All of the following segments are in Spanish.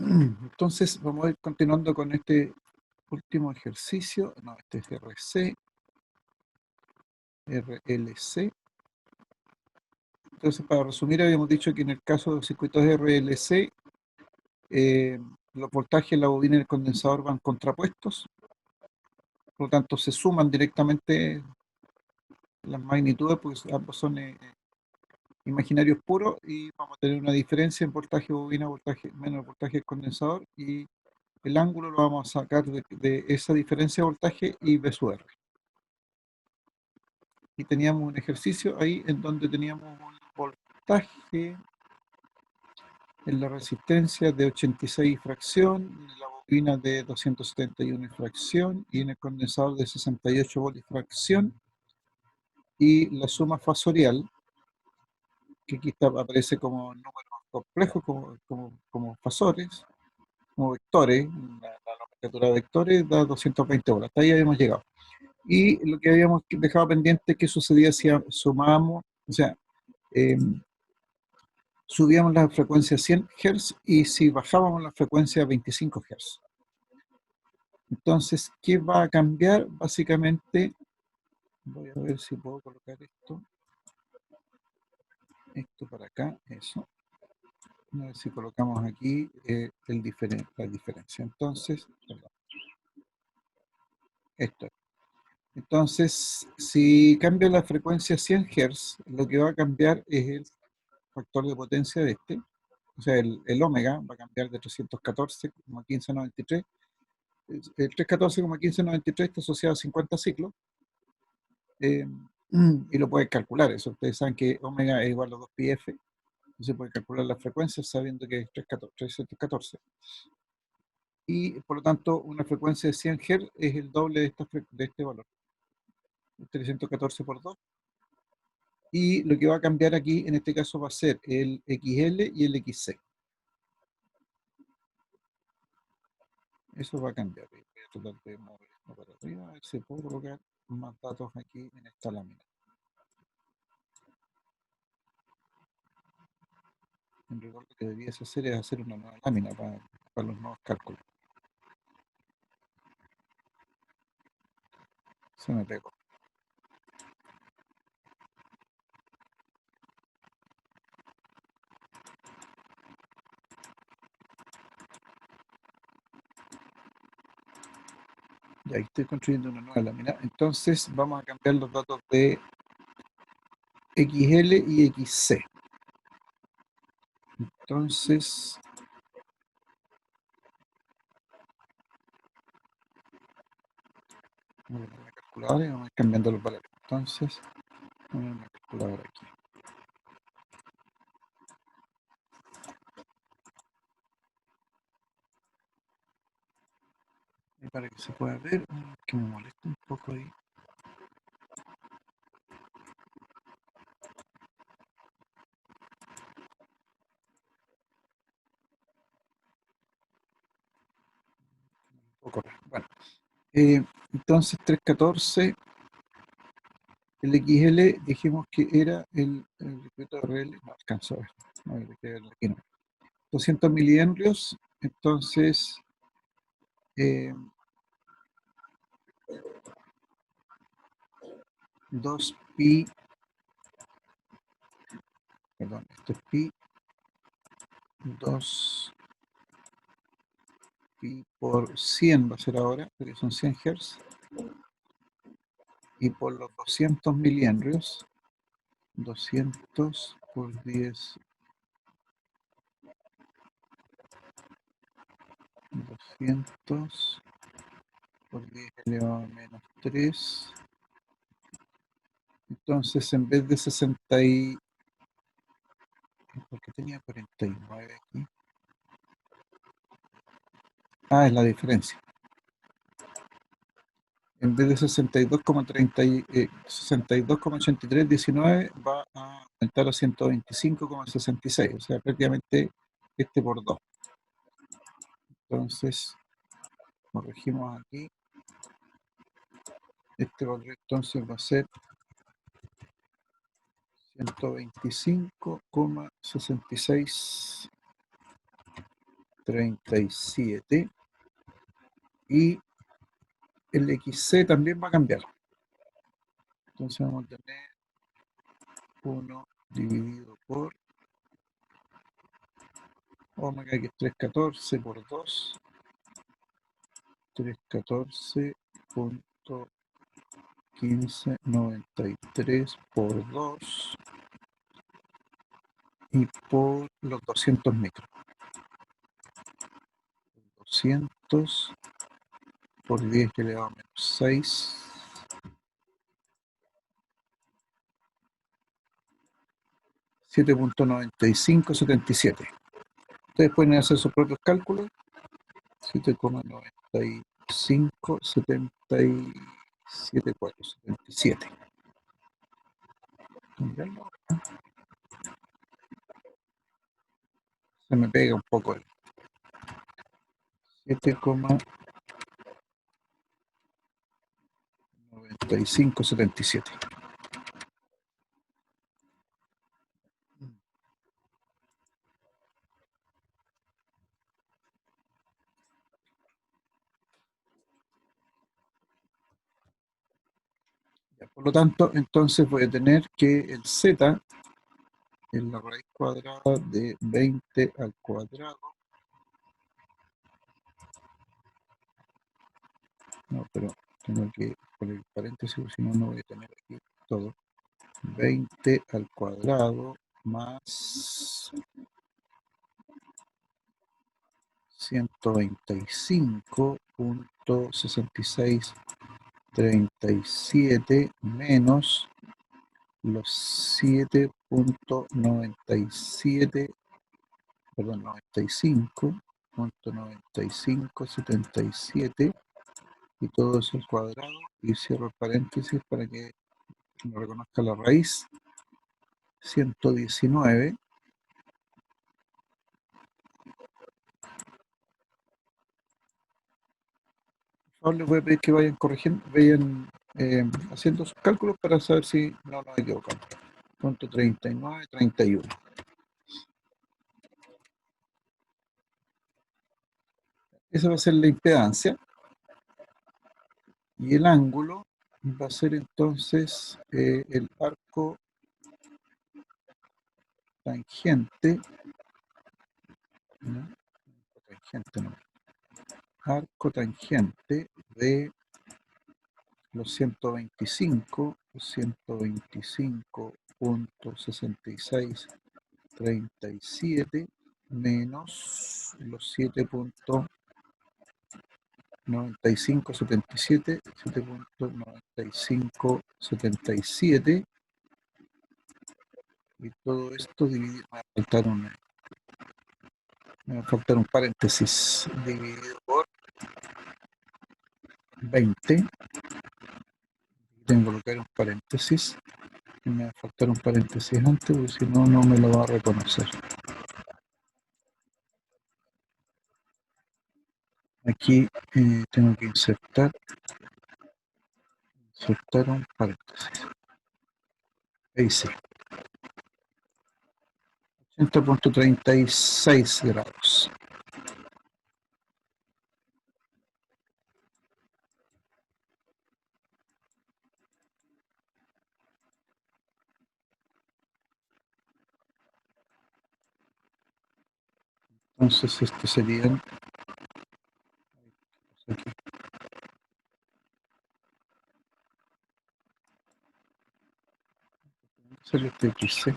Entonces vamos a ir continuando con este último ejercicio. No, este es RC, RLC. Entonces, para resumir, habíamos dicho que en el caso de los circuitos RLC, los voltajes en la bobina y el condensador van contrapuestos, por lo tanto se suman directamente las magnitudes, pues ambos son imaginarios puros, y vamos a tener una diferencia en voltaje bobina, voltaje menos voltaje del condensador, y el ángulo lo vamos a sacar de esa diferencia de voltaje y V sub R. Y teníamos un ejercicio ahí en donde teníamos un voltaje en la resistencia de 86 y fracción, en la bobina de 271 y fracción, y en el condensador de 68 volt y fracción, y la suma fasorial, que aquí aparece como números complejos, como fasores, como vectores, la nomenclatura de vectores da 220 volts, hasta ahí habíamos llegado. Y lo que habíamos dejado pendiente, ¿qué sucedía si sumábamos, o sea, subíamos la frecuencia a 100 Hz y si bajábamos la frecuencia a 25 Hz? Entonces, ¿qué va a cambiar? Básicamente, voy a ver si puedo colocar esto para acá, eso. A ver si colocamos aquí la diferencia. Entonces, perdón, esto. Entonces, si cambia la frecuencia a 100 Hz, lo que va a cambiar es el factor de potencia de este. O sea, el ómega va a cambiar de 314,1593. El 314,1593 está asociado a 50 ciclos. Y lo pueden calcular eso. Ustedes saben que omega es igual a 2πf. Se puede calcular la frecuencia sabiendo que es 314. Y por lo tanto, una frecuencia de 100 Hz es el doble de este valor. 314 por 2. Y lo que va a cambiar aquí, en este caso, va a ser el XL y el XC. Eso va a cambiar. Voy a tratar de mover esto para arriba, a ver si puedo colocar más datos aquí en esta lámina. En rigor, lo que deberías hacer es hacer una nueva lámina para los nuevos cálculos. Se me pegó. Y ahí estoy construyendo una nueva lámina. Entonces vamos a cambiar los datos de XL y XC. Entonces, voy a poner la calculadora y vamos a ir cambiando los valores. Entonces, voy a poner una calculadora aquí. Y para que se pueda ver, que me molesta un poco ahí. Un poco raro. Bueno, entonces 314, el XL dijimos que era el circuito RL, no alcanzo a ver, no, aquí no. 200 miliamperes, entonces 2pi, perdón, esto es pi, 2pi por 100 va a ser ahora, porque son 100 Hz, y por los 200 miliamperes, 200 por 10, 200 por 10 elevado a menos 3. Entonces, en vez de 60 y... ¿Por qué tenía 49 aquí? Ah, es la diferencia. En vez de 62,8319 va a aumentar a 125,66, o sea, prácticamente este por 2. Entonces, corregimos aquí. Este valor entonces va a ser 125,66 37 y el XC también va a cambiar. Entonces vamos a tener 1 dividido por omega, que es 314 por 2, 314.1593 por 2 y por los 200 micros. 200 por 10 elevado a menos 6. 7.9577. Ustedes pueden hacer sus propios cálculos. 7,9577,477. Se me pega un poco el 7,9577. Por lo tanto, entonces voy a tener que el z es la raíz cuadrada de 20 al cuadrado. No, pero tengo que poner el paréntesis, porque si no, no voy a tener aquí todo. 20 al cuadrado más 125.6637 menos los 7.97, perdón, 95.9577 y todo eso al cuadrado, y cierro el paréntesis para que me reconozca la raíz. 119 Ahora les voy a pedir que vayan corrigiendo, vayan haciendo sus cálculos para saber si no nos equivocamos. Punto 39, 31. Esa va a ser la impedancia. Y el ángulo va a ser entonces el arco tangente. ¿No? Tangente no. Arco tangente de los 125.6637 menos los 7.9577 y todo esto dividido, me va a faltar un paréntesis, dividido por 20. Tengo que colocar un paréntesis y me va a faltar un paréntesis antes, porque si no, no me lo va a reconocer. Aquí tengo que insertar un paréntesis. Ahí sí. 80.36 grados. Entonces, este serían aquí. Sería este XC.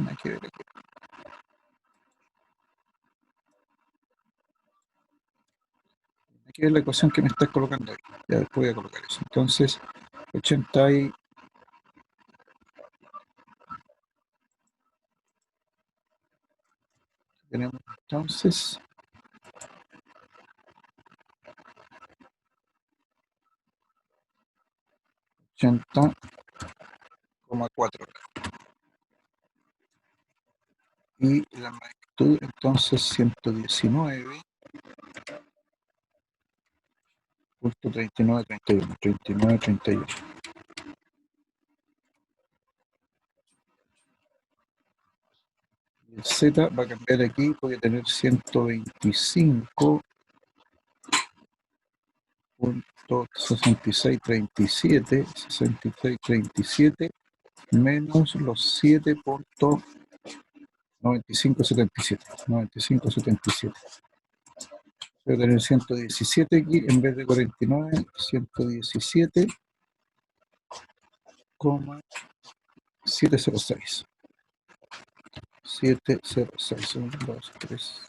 Hay que ver aquí. Hay que ver la ecuación que me estás colocando ahí. Ya después voy a colocar eso. Entonces, 80 y tenemos entonces 80,4 y la magnitud entonces 119.3931. El Z va a cambiar aquí, voy a tener 125.6637 menos los 7.9577. Voy a tener 117 aquí en vez de 49, 117,706. 706, 1, 2, 3.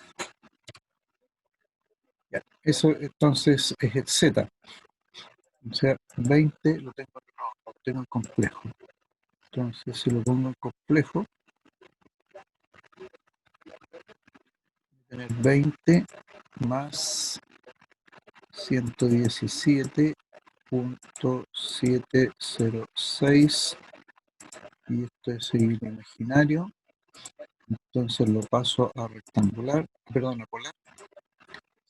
Ya, eso entonces es el Z. O sea, 20 lo tengo, no, lo tengo en complejo. Entonces, si lo pongo en complejo, voy a tener 20 más 117.706 y esto es el imaginario, entonces lo paso a rectangular, perdón, a polar,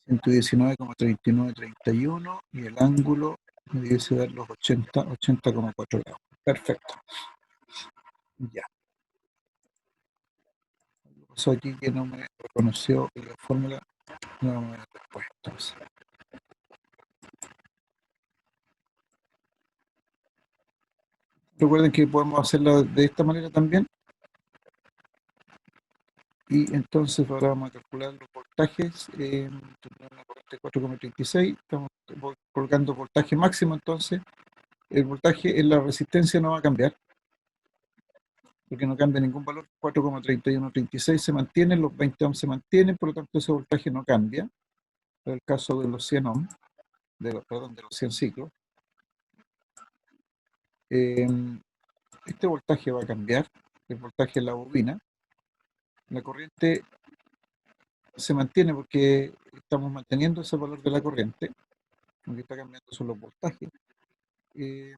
119,3931 y el ángulo me debiese dar los 80,4 grados. Perfecto. Ya. Lo que pasó aquí que no me reconoció la fórmula, no vamos a ver después. Entonces. Recuerden que podemos hacerlo de esta manera también. Y entonces ahora vamos a calcular los voltajes. Una corriente 4,36. Estamos colocando voltaje máximo, entonces el voltaje en la resistencia no va a cambiar, porque no cambia ningún valor. 4,3136 se mantiene, los 20 ohms se mantienen, por lo tanto ese voltaje no cambia. En el caso de los 100 ohms, de los 100 ciclos. Este voltaje va a cambiar, el voltaje en la bobina. La corriente se mantiene porque estamos manteniendo ese valor de la corriente, lo que está cambiando son los voltajes. Y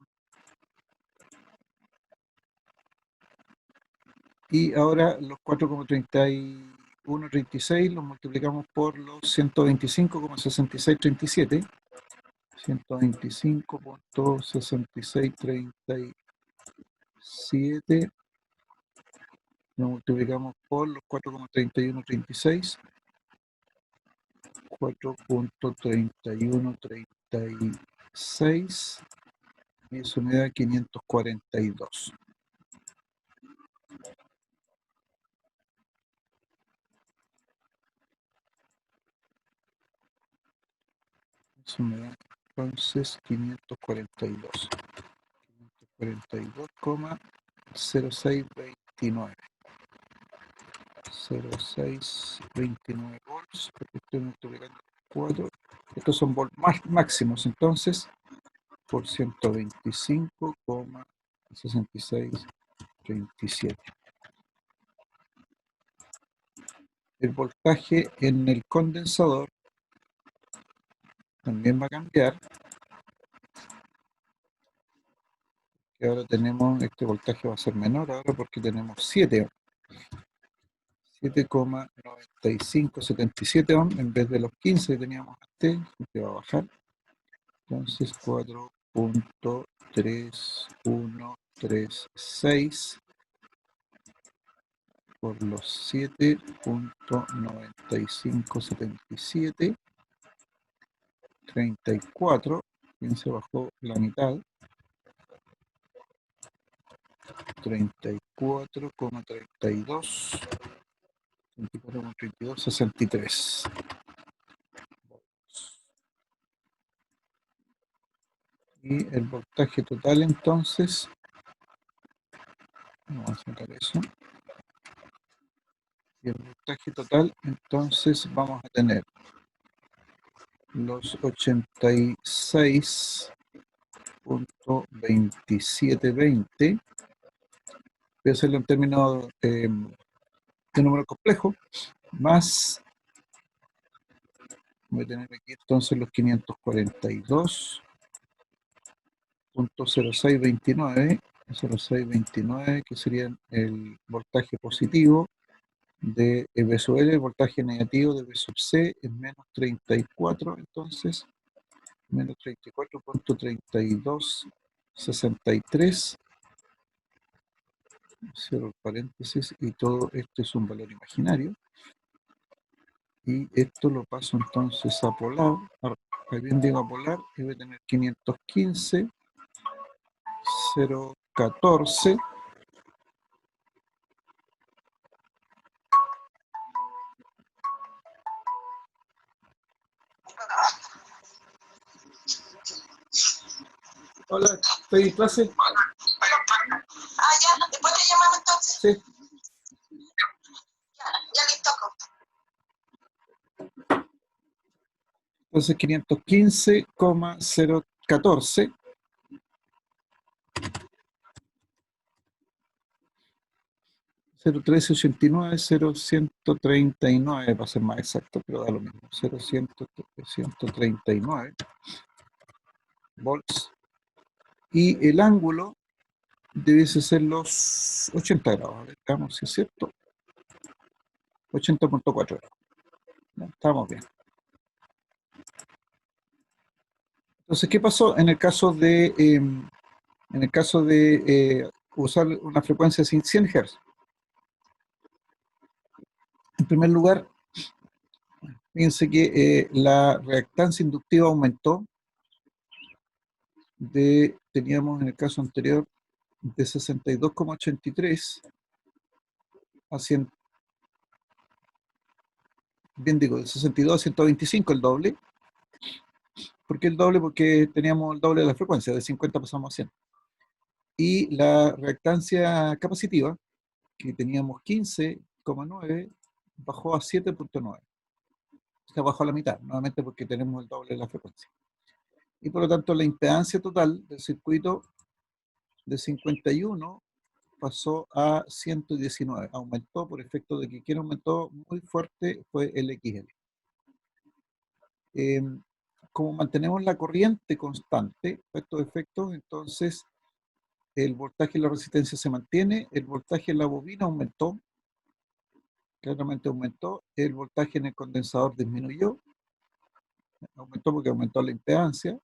ahora los 4,3136 los multiplicamos por los 125,6637. 125,6637 lo multiplicamos por los 4,3136. 4,3136 y eso me da 542. Eso me da entonces 542. 542,0629. 0629 volts, porque estoy multiplicando 4. Estos son volts máximos, entonces, por 125,6637. El voltaje en el condensador también va a cambiar. Y ahora tenemos, este voltaje va a ser menor ahora porque tenemos 7 7,9577 ohms en vez de los 15 que teníamos antes, que va a bajar. Entonces 4,3136 por los 7,9577, 34, bien se bajó la mitad, 34,32, 34,32, 63. Y el voltaje total entonces, vamos a sacar eso, y el voltaje total entonces vamos a tener los 86,2720, voy a hacerlo en términos de número complejo, más, voy a tener aquí entonces los 542 .0629, 0629, que sería el voltaje positivo de V sub L, el voltaje negativo de V sub C es menos 34, entonces menos 34.3263, cierro el paréntesis, y todo esto es un valor imaginario, y esto lo paso entonces a polar, bien digo a polar, y voy a tener 515, 014, hola, ¿estoy en clase? Ah, ya, después te llamamos entonces. Sí. Ya listo. Entonces 515,014 01389, 0139 para ser más exacto, pero da lo mismo, 139 volts. Y el ángulo debiese ser los 80 grados, a ver, veamos si es cierto, 80.4 grados. ¿No? Estamos bien. Entonces, ¿qué pasó en el caso de, usar una frecuencia sin 100 Hz? En primer lugar, fíjense que la reactancia inductiva aumentó teníamos en el caso anterior de 62,83 a 100, bien digo, de 62 a 125 el doble. ¿Por qué el doble? Porque teníamos el doble de la frecuencia, de 50 pasamos a 100. Y la reactancia capacitiva, que teníamos 15,9, bajó a 7,9. O sea, bajó a la mitad, nuevamente porque tenemos el doble de la frecuencia. Y por lo tanto la impedancia total del circuito de 51 pasó a 119, aumentó por efecto de que quien aumentó muy fuerte fue el XL. Como mantenemos la corriente constante, estos efectos, entonces el voltaje y la resistencia se mantiene, el voltaje en la bobina aumentó, claramente aumentó, el voltaje en el condensador disminuyó, aumentó porque aumentó la impedancia,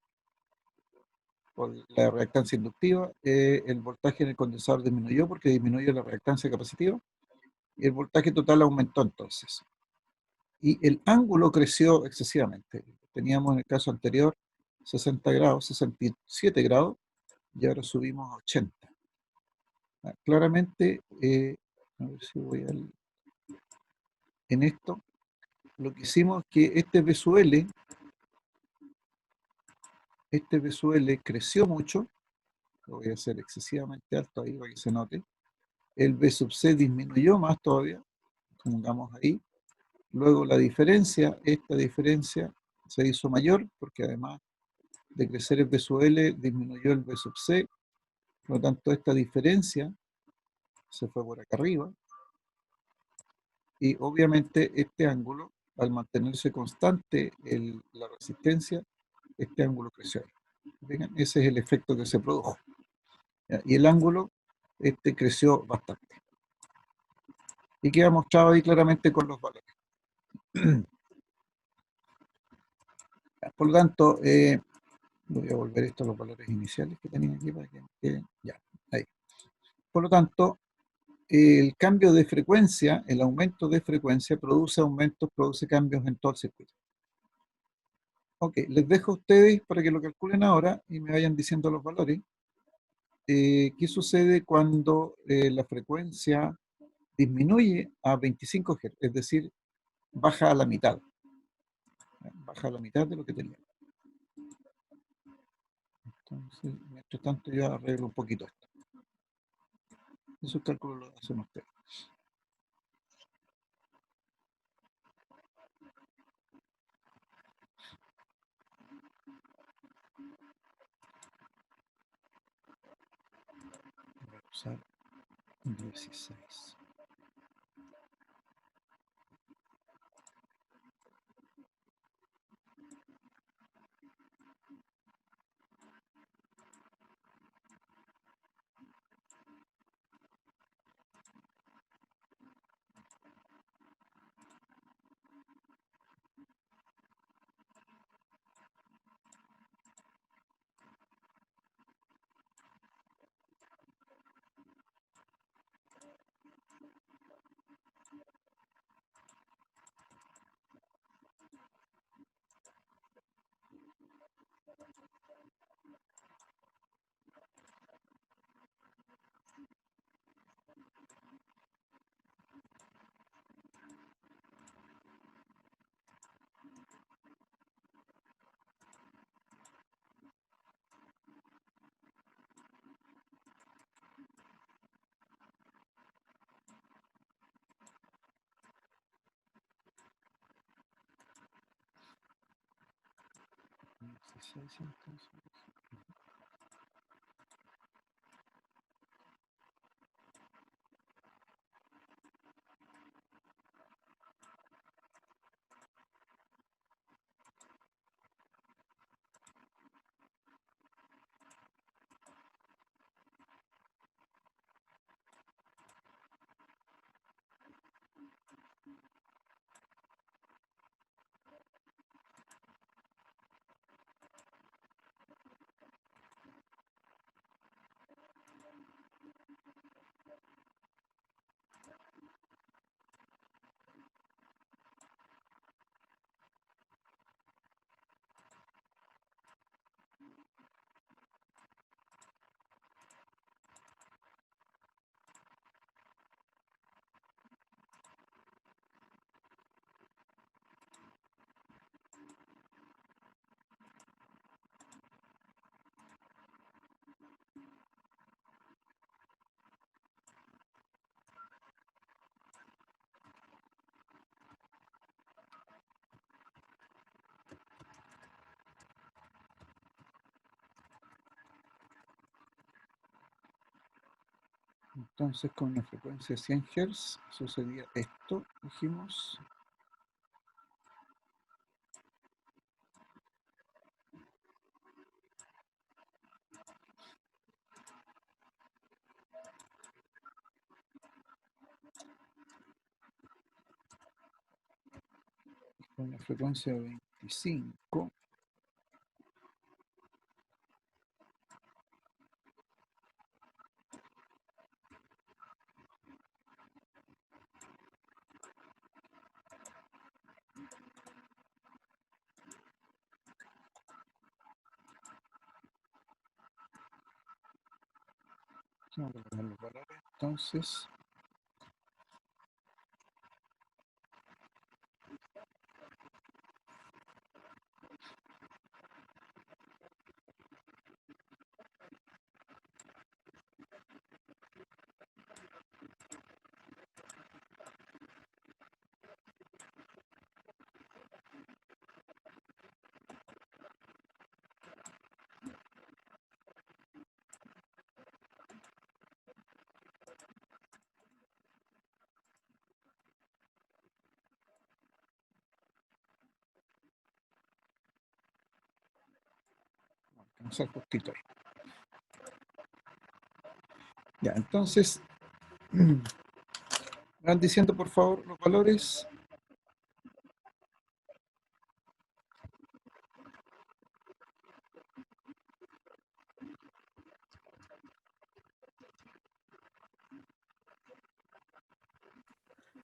por la reactancia inductiva, el voltaje en el condensador disminuyó porque disminuyó la reactancia capacitiva, y el voltaje total aumentó entonces. Y el ángulo creció excesivamente. Teníamos en el caso anterior 60 grados, 67 grados, y ahora subimos a 80. Claramente, a ver si voy en esto, lo que hicimos es que este V sub L creció mucho, lo voy a hacer excesivamente alto ahí para que se note. El V sub C disminuyó más todavía, pongamos ahí. Luego la diferencia, esta diferencia se hizo mayor, porque además de crecer el V sub L, disminuyó el V sub C, por lo tanto esta diferencia se fue por acá arriba, y obviamente este ángulo, al mantenerse constante la resistencia, este ángulo creció. ¿Ven? Ese es el efecto que se produjo. ¿Ya? Y el ángulo creció bastante. Y queda mostrado ahí claramente con los valores. Por lo tanto, voy a volver esto a los valores iniciales que tenía aquí para que queden. Ya, ahí. Por lo tanto, el cambio de frecuencia, el aumento de frecuencia produce aumentos, produce cambios en todo el circuito. Ok, les dejo a ustedes para que lo calculen ahora y me vayan diciendo los valores. ¿Qué sucede cuando la frecuencia disminuye a 25 Hz? Es decir, baja a la mitad. Baja a la mitad de lo que tenía. Entonces, mientras tanto yo arreglo un poquito esto. Esos cálculos los hacen ustedes. Voy a usar 16. 600. Entonces, con una frecuencia de 100 Hz sucedía esto, dijimos. Con una frecuencia de 25. Vamos a poner los valores. Entonces, vamos a justito ahí. Ya, entonces, van diciendo por favor los valores.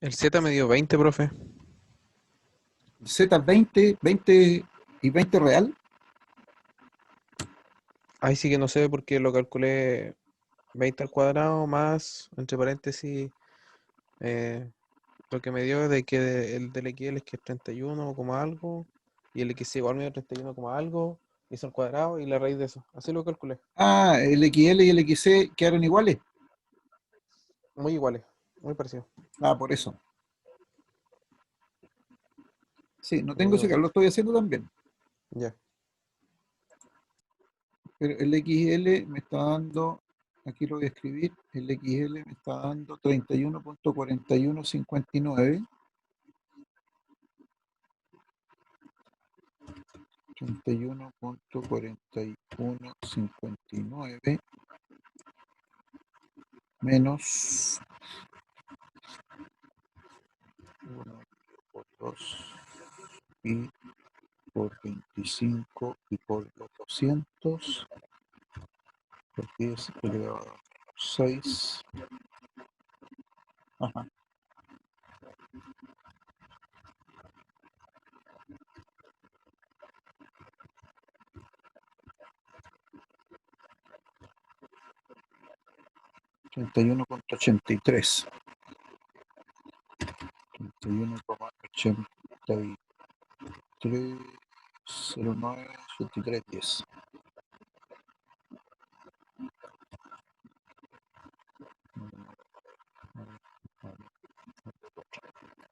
El Z me dio 20, profe. Z20, 20 y 20 real. Ahí sí que no sé porque lo calculé 20 al cuadrado más, entre paréntesis, lo que me dio de que el del XL es que es 31 como algo, y el XC igual me dio 31 como algo, y eso al cuadrado y la raíz de eso. Así lo calculé. Ah, el XL y el XC quedaron iguales. Muy iguales, muy parecido. Ah, por eso. Sí, no Me tengo dio ese cargo, lo 20. estoy haciendo también. Ya. Pero el XL me está dando, aquí lo voy a escribir, el XL me está dando 31.4159. 31.4159 menos 1 por 2 y por 25 y por los 200, por 10 elevado a 6. Ajá. 31.83. 31.8309.8310.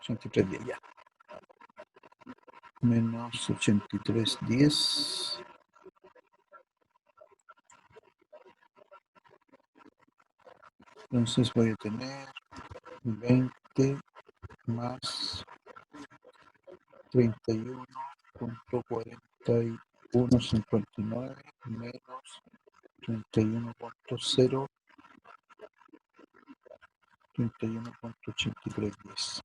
8310 ya. Menos 8310 Entonces voy a tener 20 más 31.4159 menos 31.0, 31.8310.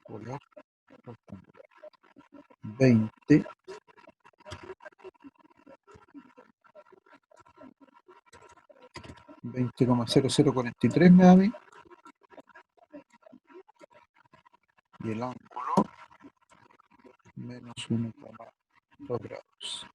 Polar, rectangular. 20 20,0043 me da a mí. Y el ángulo menos 1,2 grados.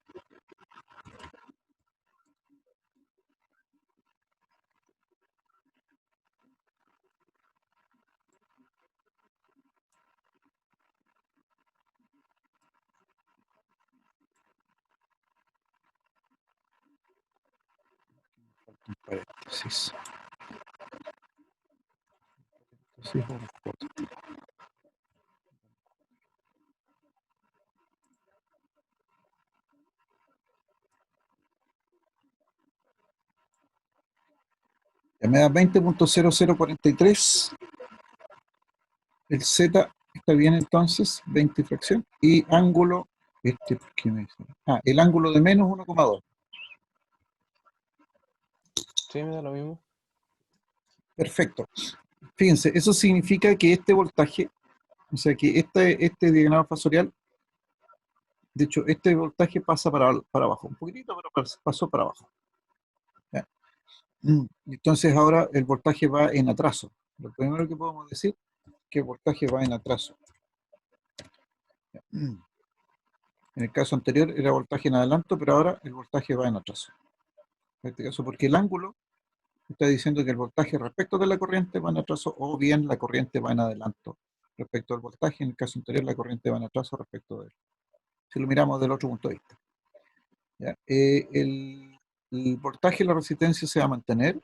Falta un paréntesis. Sí, vamos por otro. Ya me da 20.0043. El Z está bien entonces, 20 fracción. Y ángulo, ¿por qué me dice? El ángulo de menos 1,2. Sí, me da lo mismo. Perfecto. Fíjense, eso significa que este voltaje, o sea que este diagrama fasorial, de hecho, este voltaje pasa para abajo, un poquitito, pero pasó para abajo. ¿Ya? Entonces ahora el voltaje va en atraso. Lo primero que podemos decir es que el voltaje va en atraso. ¿Ya? En el caso anterior era voltaje en adelanto, pero ahora el voltaje va en atraso. En este caso, porque el ángulo está diciendo que el voltaje respecto de la corriente va en atraso, o bien la corriente va en adelanto respecto al voltaje. En el caso anterior, la corriente va en atraso respecto de él. Si lo miramos del otro punto de vista. ¿Ya? El voltaje y la resistencia se va a mantener.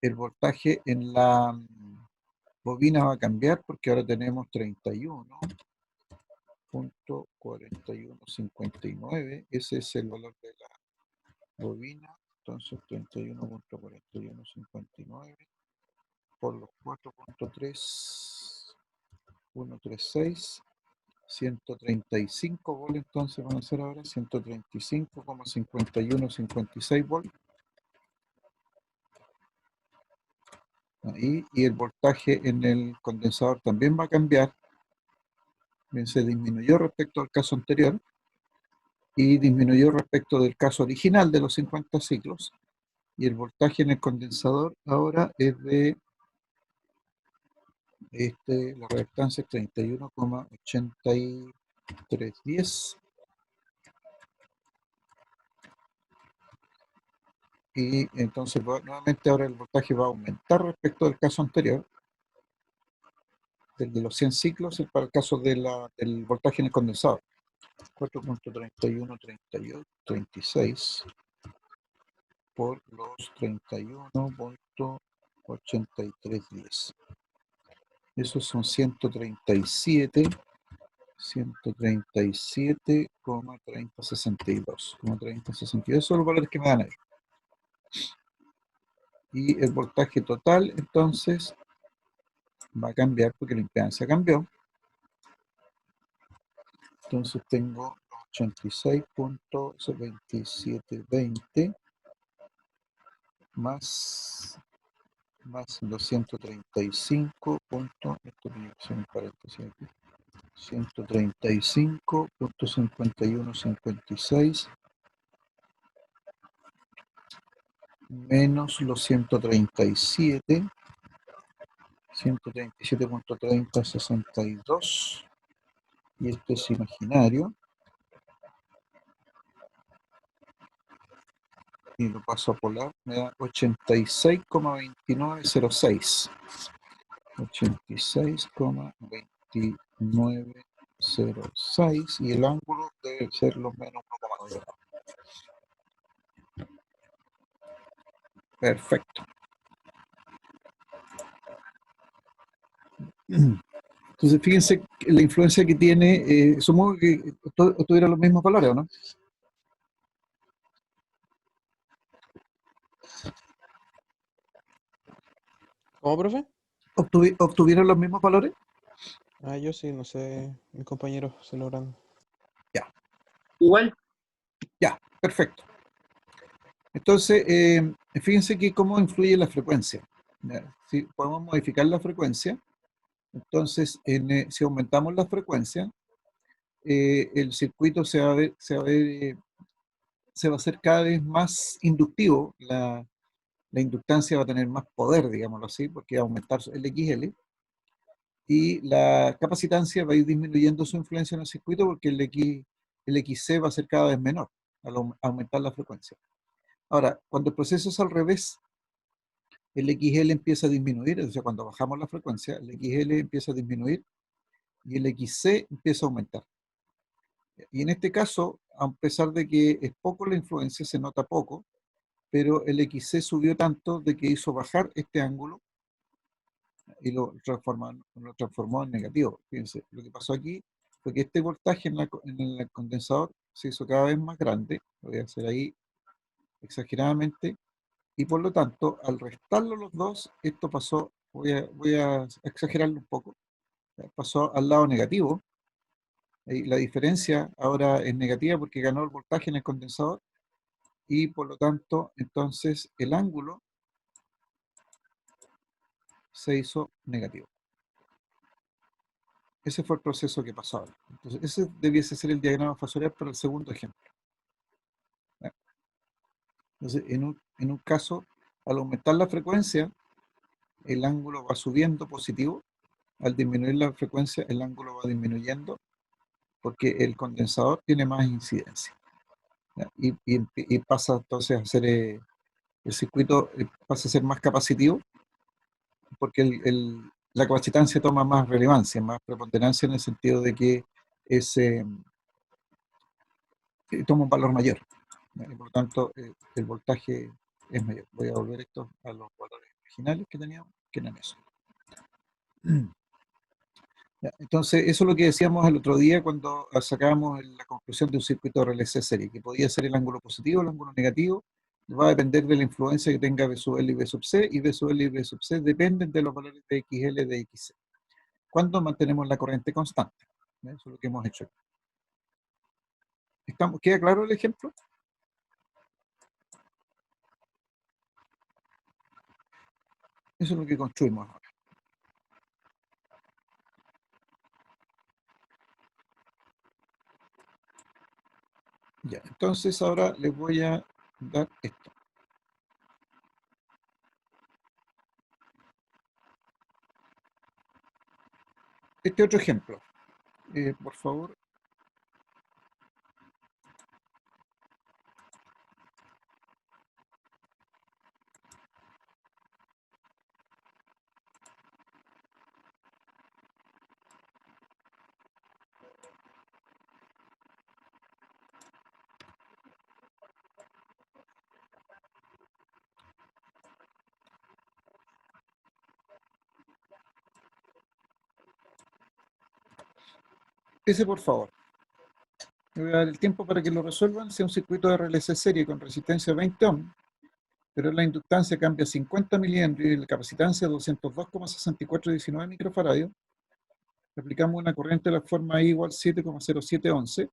El voltaje en la bobina va a cambiar porque ahora tenemos 31.4159. Ese es el valor de la bobina. Entonces 31.4159 por los 4.3136, 135 volts, entonces van a ser ahora 135,5156 volts. Ahí, y el voltaje en el condensador también va a cambiar. Bien, se disminuyó respecto al caso anterior y disminuyó respecto del caso original de los 50 ciclos. Y el voltaje en el condensador ahora es de la reactancia es 31,8310. Y entonces nuevamente ahora el voltaje va a aumentar respecto del caso anterior, del de los 100 ciclos, para el caso del voltaje en el condensador. 4.3136 por los 31.8310. Esos son 137,3062. Esos son los valores que me dan ahí. Y el voltaje total, entonces, va a cambiar porque la impedancia cambió. Entonces tengo 86.2720 más 235. Esto tiene que ser un paréntesis aquí. 135.5156 menos los 137.3062, y este es imaginario, y lo paso a polar, me da 86,2906. 86,2906, y el ángulo debe ser lo menos 1,2 grados. Perfecto. Entonces, fíjense la influencia que tiene, supongo que tuvieran los mismos valores, ¿o no? ¿Cómo, profe? ¿Obtuvieron los mismos valores? Ah, yo sí, no sé, mis compañeros se logran. Igual, Ya, perfecto. Entonces, fíjense que cómo influye la frecuencia. ¿Ya? Si podemos modificar la frecuencia, entonces, si aumentamos la frecuencia, el circuito se va a hacer cada vez más inductivo, la inductancia va a tener más poder, digámoslo así, porque va a aumentar el XL, y la capacitancia va a ir disminuyendo su influencia en el circuito porque el XC va a ser cada vez menor al aumentar la frecuencia. Ahora, cuando el proceso es al revés, el XL empieza a disminuir, o sea, cuando bajamos la frecuencia, el XL empieza a disminuir y el XC empieza a aumentar. Y en este caso, a pesar de que es poco la influencia, se nota poco, pero el XC subió tanto de que hizo bajar este ángulo y lo transformó en negativo. Fíjense, lo que pasó aquí fue que este voltaje en el condensador se hizo cada vez más grande, lo voy a hacer ahí exageradamente, y por lo tanto, al restarlo los dos, esto pasó, voy a exagerarlo un poco, pasó al lado negativo, y la diferencia ahora es negativa porque ganó el voltaje en el condensador, y por lo tanto, entonces el ángulo se hizo negativo. Ese fue el proceso que pasó ahora. Entonces, ese debiese ser el diagrama fasorial para el segundo ejemplo. ¿Ya? Entonces, en un caso, al aumentar la frecuencia, el ángulo va subiendo positivo. Al disminuir la frecuencia, el ángulo va disminuyendo porque el condensador tiene más incidencia. ¿Ya? Y pasa entonces a ser, el circuito pasa a ser más capacitivo porque la capacitancia toma más relevancia, más preponderancia en el sentido de que es, toma un valor mayor. ¿Ya? Y por lo tanto, el voltaje es mayor. Voy a volver esto a los valores originales que teníamos, que eran eso. ¿Ya? Entonces, eso es lo que decíamos el otro día cuando sacábamos la conclusión de un circuito RLC serie, que podía ser el ángulo positivo o el ángulo negativo, va a depender de la influencia que tenga V sub L y V sub C, y V sub L y V sub C dependen de los valores de XL y de XC. ¿Cuándo mantenemos la corriente constante? ¿Ya? Eso es lo que hemos hecho. ¿Queda claro el ejemplo? Eso es lo que construimos ahora. Ya, entonces ahora les voy a dar esto. Este otro ejemplo. Por favor. Ese, por favor. Le voy a dar el tiempo para que lo resuelvan. Sea un circuito de RLC serie con resistencia 20 ohm, pero la inductancia cambia a 50 miliamperes y la capacitancia 202,6419 microfaradios. Aplicamos una corriente de la forma I igual 7,0711,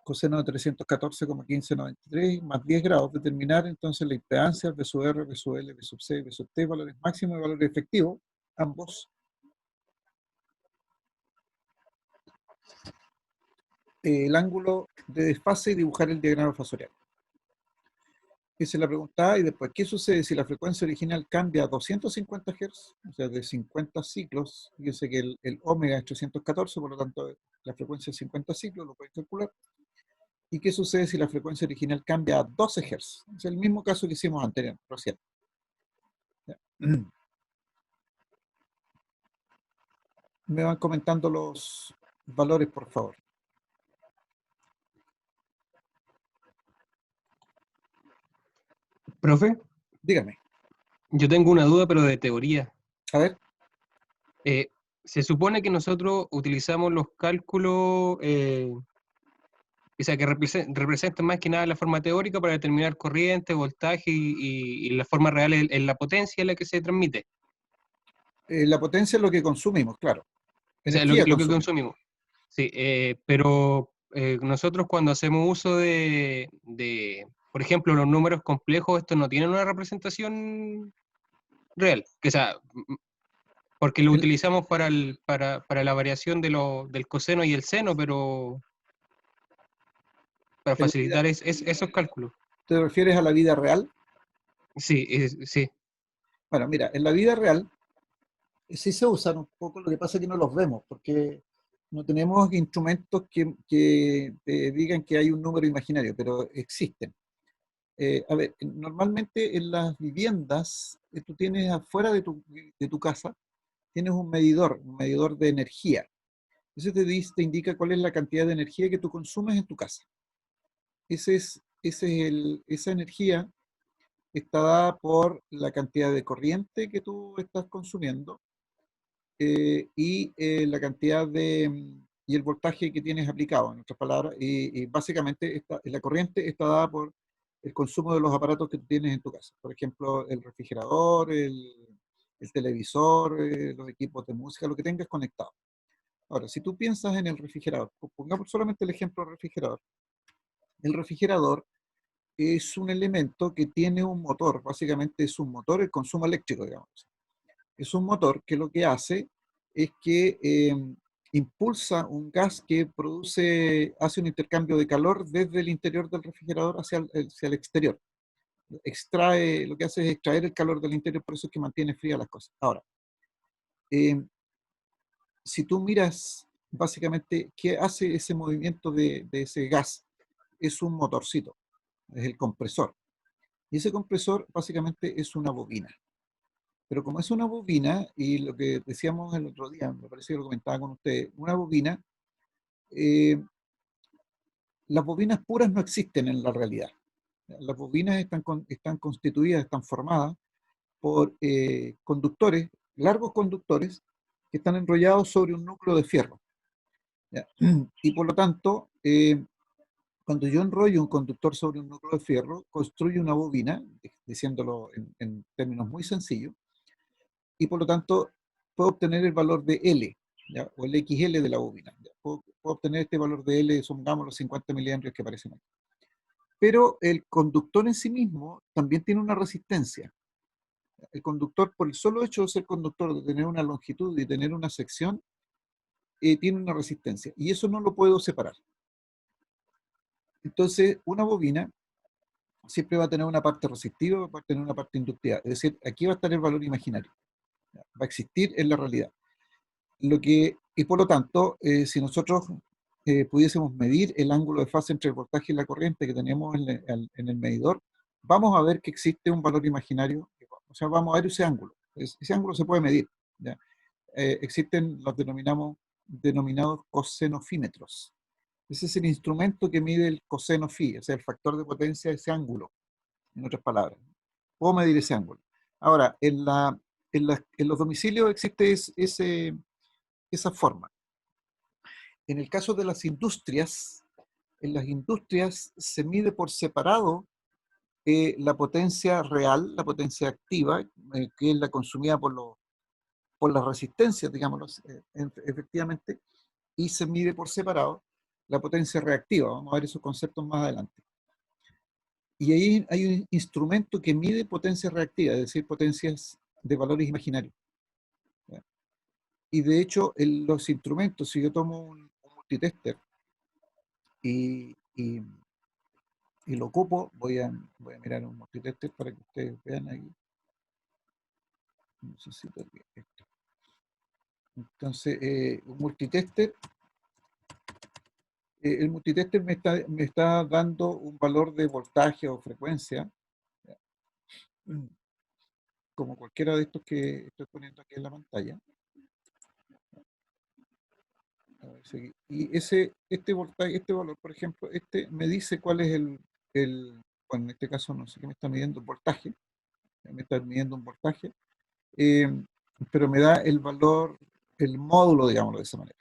coseno de 314,1593 más 10 grados. Determinar entonces la impedancia V sub R, V sub L, V sub C, V sub T, valores máximos y valores efectivos, ambos. El ángulo de desfase y dibujar el diagrama fasorial. Esa es la pregunta A, y después, ¿qué sucede si la frecuencia original cambia a 250 Hz? O sea, de 50 ciclos. Fíjense que el omega es 314, por lo tanto, la frecuencia es 50 ciclos, lo pueden calcular. ¿Y qué sucede si la frecuencia original cambia a 12 Hz? Es el mismo caso que hicimos anterior, recién. Me van comentando los valores, por favor. profe, Dígame. yo tengo una duda, pero de teoría. A ver. Se supone que nosotros utilizamos los cálculos, o sea, que representan más que nada la forma teórica para determinar corriente, voltaje y la forma real en la potencia en la que se transmite. La potencia es lo que consumimos, claro. O sea, Energía lo que consumimos. consumimos. Sí, pero nosotros cuando hacemos uso por ejemplo, los números complejos, estos no tienen una representación real. O sea, porque lo El- utilizamos para la variación del coseno y el seno, pero para en la vida- facilitar esos cálculos. ¿Te refieres a la vida real? Sí, sí. Bueno, mira, en la vida real sí se usan un poco, lo que pasa es que no los vemos, porque no tenemos instrumentos que te digan que hay un número imaginario, pero existen. A ver, normalmente en las viviendas, tú tienes afuera de tu casa, tienes un medidor de energía. Ese te indica cuál es la cantidad de energía que tú consumes en tu casa. Esa energía está dada por la cantidad de corriente que tú estás consumiendo la cantidad y el voltaje que tienes aplicado, en otras palabras, y básicamente la corriente está dada por el consumo de los aparatos que tú tienes en tu casa. Por ejemplo, el refrigerador, el televisor, los equipos de música, lo que tengas conectado. Ahora, si tú piensas en el refrigerador, pongamos solamente el ejemplo del refrigerador. El refrigerador es un elemento que tiene un motor, básicamente es un motor, el consumo eléctrico, digamos. Es un motor que lo que hace es que impulsa un gas que hace un intercambio de calor desde el interior del refrigerador hacia el exterior. Lo que hace es extraer el calor del interior, por eso es que mantiene frías las cosas. Ahora, eh, si tú miras básicamente qué hace ese movimiento de ese gas, es un motorcito, es el compresor. Y ese compresor básicamente es una bobina. Pero como es una bobina, y lo que decíamos el otro día, me parece que lo comentaba con usted, una bobina, eh, las bobinas puras no existen en la realidad. Las bobinas están constituidas, están formadas por conductores, largos conductores, que están enrollados sobre un núcleo de fierro. ¿Ya? Y por lo tanto, cuando yo enrollo un conductor sobre un núcleo de fierro, construyo una bobina, diciéndolo en términos muy sencillos, y por lo tanto puedo obtener el valor de L, ¿ya? O el XL de la bobina. ¿Ya? Puedo obtener este valor de L, supongamos los 50 miliamperes que aparecen aquí. Pero el conductor en sí mismo también tiene una resistencia. El conductor, por el solo hecho de ser conductor, de tener una longitud y tener una sección, tiene una resistencia. Y eso no lo puedo separar. Entonces, una bobina siempre va a tener una parte resistiva, va a tener una parte inductiva. Es decir, aquí va a estar el valor imaginario. ¿Ya? Va a existir en la realidad. Y por lo tanto, si nosotros pudiésemos medir el ángulo de fase entre el voltaje y la corriente que tenemos en el medidor, vamos a ver que existe un valor imaginario, o sea, vamos a ver ese ángulo. Ese ángulo se puede medir. ¿Ya? Existen los denominados cosenofímetros. Ese es el instrumento que mide el coseno phi, o sea, el factor de potencia de ese ángulo, en otras palabras. Puedo medir ese ángulo. Ahora, en los domicilios existe esa forma. En el caso de las industrias, en las industrias se mide por separado la potencia real, la potencia activa, que es la consumida por las resistencias, digámoslo, efectivamente, y se mide por separado la potencia reactiva. Vamos a ver esos conceptos más adelante. Y ahí hay un instrumento que mide potencia reactiva, es decir, potencias de valores imaginarios. ¿Ya? Y de hecho, los instrumentos, si yo tomo un multitester y lo ocupo, voy a mirar un multitester para que ustedes vean ahí. No sé si perdí esto. Entonces, el multitester me está dando un valor de voltaje o frecuencia, ¿ya? Como cualquiera de estos que estoy poniendo aquí en la pantalla. A ver, y este voltaje, este valor, por ejemplo, me dice cuál es bueno, en este caso no sé qué me está midiendo, el voltaje, me está midiendo un voltaje, eh, pero me da el valor el módulo, digámoslo de esa manera.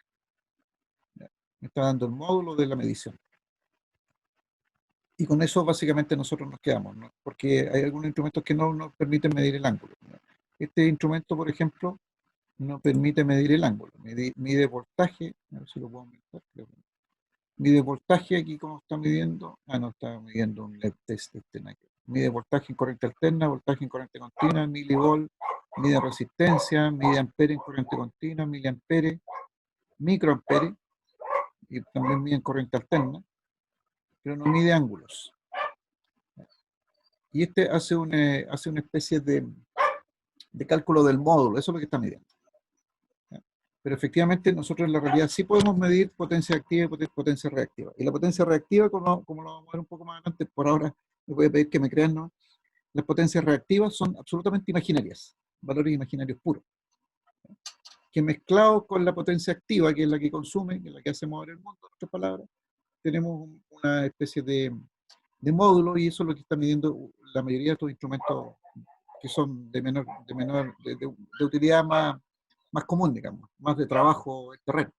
¿Ya? Me está dando el módulo de la medición. Y con eso básicamente nosotros nos quedamos, ¿no? Porque hay algunos instrumentos que no nos permiten medir el ángulo, ¿no? Este instrumento, por ejemplo, no permite medir el ángulo, mide voltaje, a ver si lo puedo aumentar, creo que no. Mide voltaje aquí como está midiendo, no está midiendo un LED test, mide voltaje en corriente alterna, voltaje en corriente continua, milivolt, mide resistencia, mide ampere en corriente continua, miliampere, microampere, y también mide en corriente alterna, pero no mide ángulos. Y este hace una especie de cálculo del módulo, eso es lo que está midiendo. ¿Ya? Pero efectivamente nosotros en la realidad sí podemos medir potencia activa y potencia reactiva. Y la potencia reactiva, como lo vamos a ver un poco más adelante, por ahora les voy a pedir que me crean, ¿no? Las potencias reactivas son absolutamente imaginarias, valores imaginarios puros, que mezclados con la potencia activa, que es la que consume, que es la que hace mover el mundo, en otras palabras, tenemos una especie de módulo, y eso es lo que está midiendo la mayoría de estos instrumentos que son de utilidad más común, digamos, más de trabajo en terreno.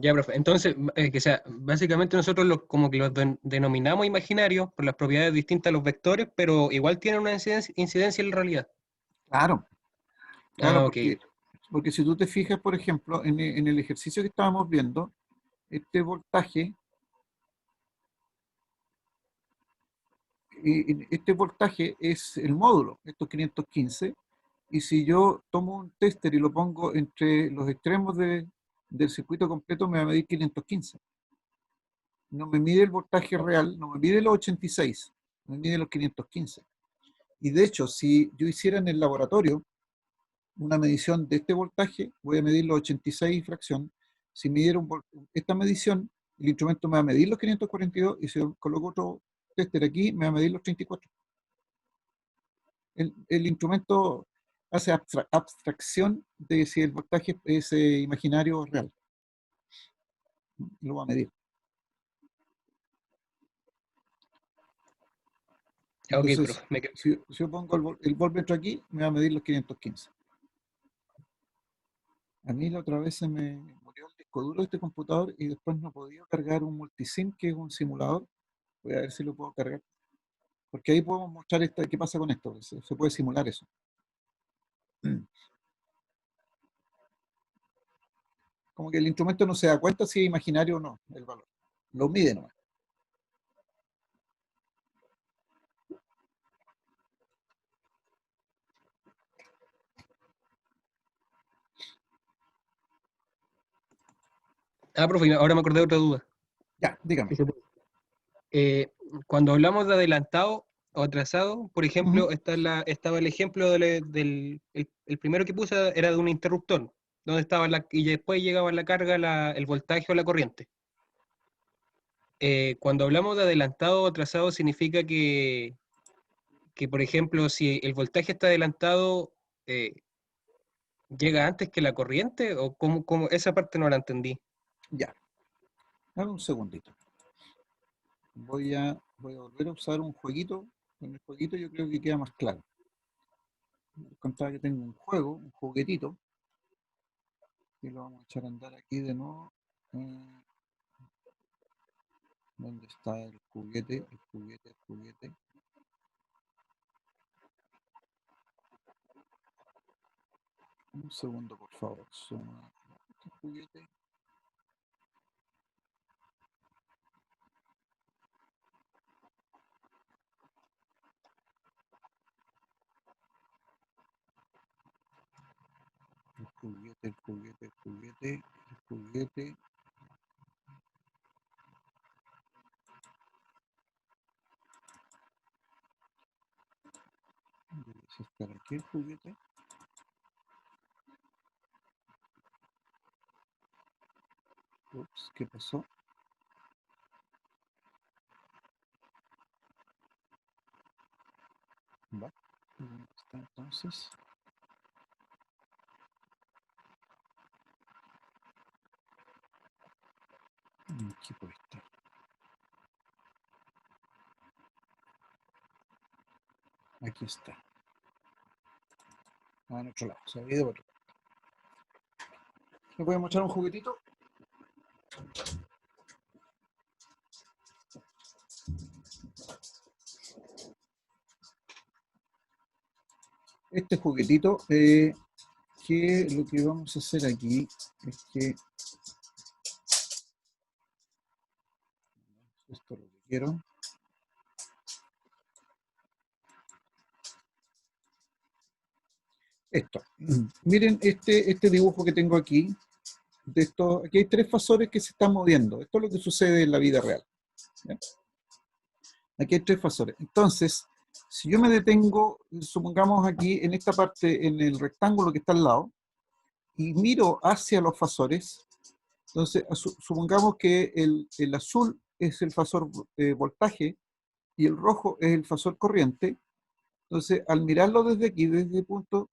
Ya, profe. Entonces, que sea, básicamente nosotros como que los denominamos imaginarios por las propiedades distintas a los vectores, pero igual tienen una incidencia en la realidad. Claro, claro, Ah, ok. porque si tú te fijas, por ejemplo, en el ejercicio que estábamos viendo, este voltaje, este voltaje es el módulo, estos 515, y si yo tomo un tester y lo pongo entre los extremos del circuito completo, me va a medir 515. No me mide el voltaje real, no me mide los 86, me mide los 515. Y de hecho, si yo hiciera en el laboratorio una medición de este voltaje, voy a medir los 86 y fracción. Si midiera esta medición, el instrumento me va a medir los 542, y si yo coloco otro tester aquí, me va a medir los 34. El instrumento hace abstracción de si el voltaje es imaginario o real. Lo va a medir. Ya, ok, Entonces, profe. Me quedo. si yo pongo el voltmetro aquí, me va a medir los 515. A mí la otra vez se me murió el disco duro de este computador y después no podía cargar un multisim, que es un simulador. Voy a ver si lo puedo cargar. Porque ahí podemos mostrar qué pasa con esto. Se puede simular eso. Como que el instrumento no se da cuenta si es imaginario o no el valor. Lo mide nomás. Profe, ahora me acordé de otra duda. Ya, dígame. Sí se puede. Cuando hablamos de adelantado o atrasado, por ejemplo, estaba el ejemplo el primero que puse era de un interruptor, donde estaba y después llegaba la carga, el voltaje o la corriente. Cuando hablamos de adelantado o atrasado, significa por ejemplo, si el voltaje está adelantado, eh, ¿llega antes que la corriente? ¿O cómo? Esa parte no la entendí. Ya. Dame un segundito. Voy a volver a usar un jueguito. Con el jueguito yo creo que queda más claro. Les contaba que tengo un juego, un juguetito, y lo vamos a echar a andar aquí de nuevo. ¿Dónde está el juguete? El juguete, el juguete. Un segundo, por favor. Este juguete. El juguete, el juguete, el juguete, el juguete. Debe estar aquí el juguete. Ups, ¿qué pasó? Va. ¿Dónde está entonces? Aquí puede estar. Aquí está. en otro lado, se divide por otro lado. ¿Me pueden mostrar un juguetito? Este juguetito, que lo que vamos a hacer aquí es que esto es lo que quiero. Esto. Miren este dibujo que tengo aquí. Aquí hay 3 fasores que se están moviendo. Esto es lo que sucede en la vida real. ¿Ya? Aquí hay 3 fasores. Entonces, si yo me detengo, supongamos aquí en esta parte, en el rectángulo que está al lado, y miro hacia los fasores, entonces supongamos que el azul es el fasor voltaje y el rojo es el fasor corriente. Entonces, al mirarlo desde aquí, desde este punto,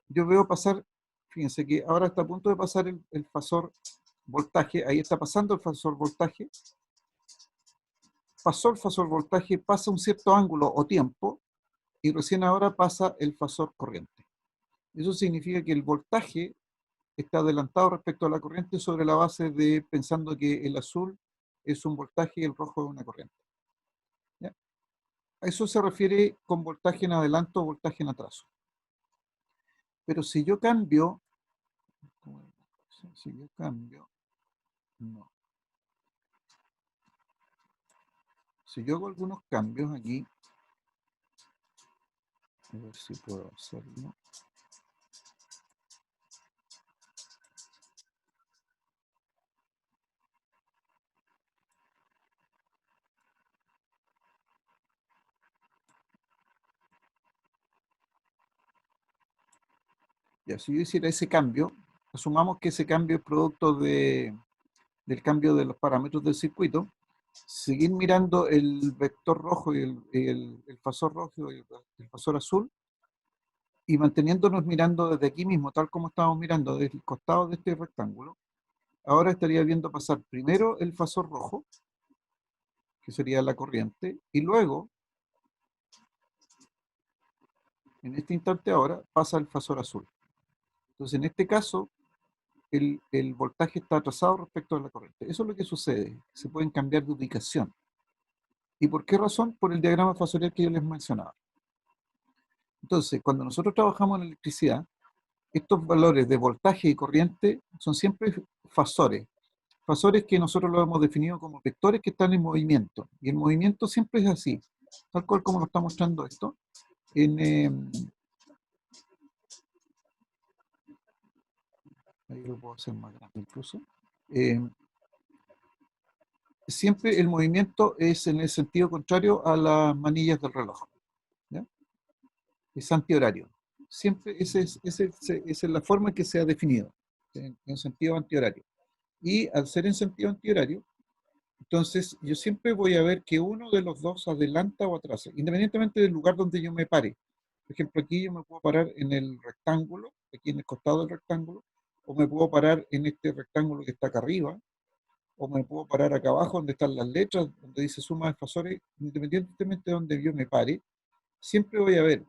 yo veo pasar, fíjense que ahora está a punto de pasar el fasor voltaje, ahí está pasando el fasor voltaje, pasó el fasor voltaje, pasa un cierto ángulo o tiempo, y recién ahora pasa el fasor corriente. Eso significa que el voltaje está adelantado respecto a la corriente sobre la base de pensando que el azul es un voltaje y el rojo es una corriente. ¿Ya? A eso se refiere con voltaje en adelanto o voltaje en atraso. Pero si yo cambio, no. Si yo hago algunos cambios aquí, a ver si puedo hacerlo. Ya, si yo hiciera ese cambio, asumamos que ese cambio es producto del cambio de los parámetros del circuito, seguir mirando el vector rojo y el fasor rojo y el fasor azul, y manteniéndonos mirando desde aquí mismo, tal como estamos mirando desde el costado de este rectángulo, ahora estaría viendo pasar primero el fasor rojo, que sería la corriente, y luego, en este instante ahora, pasa el fasor azul. Entonces, en este caso, el voltaje está atrasado respecto a la corriente. Eso es lo que sucede. Se pueden cambiar de ubicación. ¿Y por qué razón? Por el diagrama fasorial que yo les mencionaba. Entonces, cuando nosotros trabajamos en electricidad, estos valores de voltaje y corriente son siempre fasores. Fasores que nosotros lo hemos definido como vectores que están en movimiento. Y el movimiento siempre es así, tal cual como lo está mostrando esto. Ahí lo puedo hacer más grande incluso. Siempre el movimiento es en el sentido contrario a las manillas del reloj. ¿Ya? Es antihorario. Siempre esa es la forma en que se ha definido, en sentido antihorario. Y al ser en sentido antihorario, entonces yo siempre voy a ver que uno de los dos adelanta o atrasa, independientemente del lugar donde yo me pare. Por ejemplo, aquí yo me puedo parar en el rectángulo, aquí en el costado del rectángulo, o me puedo parar en este rectángulo que está acá arriba, o me puedo parar acá abajo donde están las letras, donde dice suma de fasores, independientemente de donde yo me pare, siempre voy a ver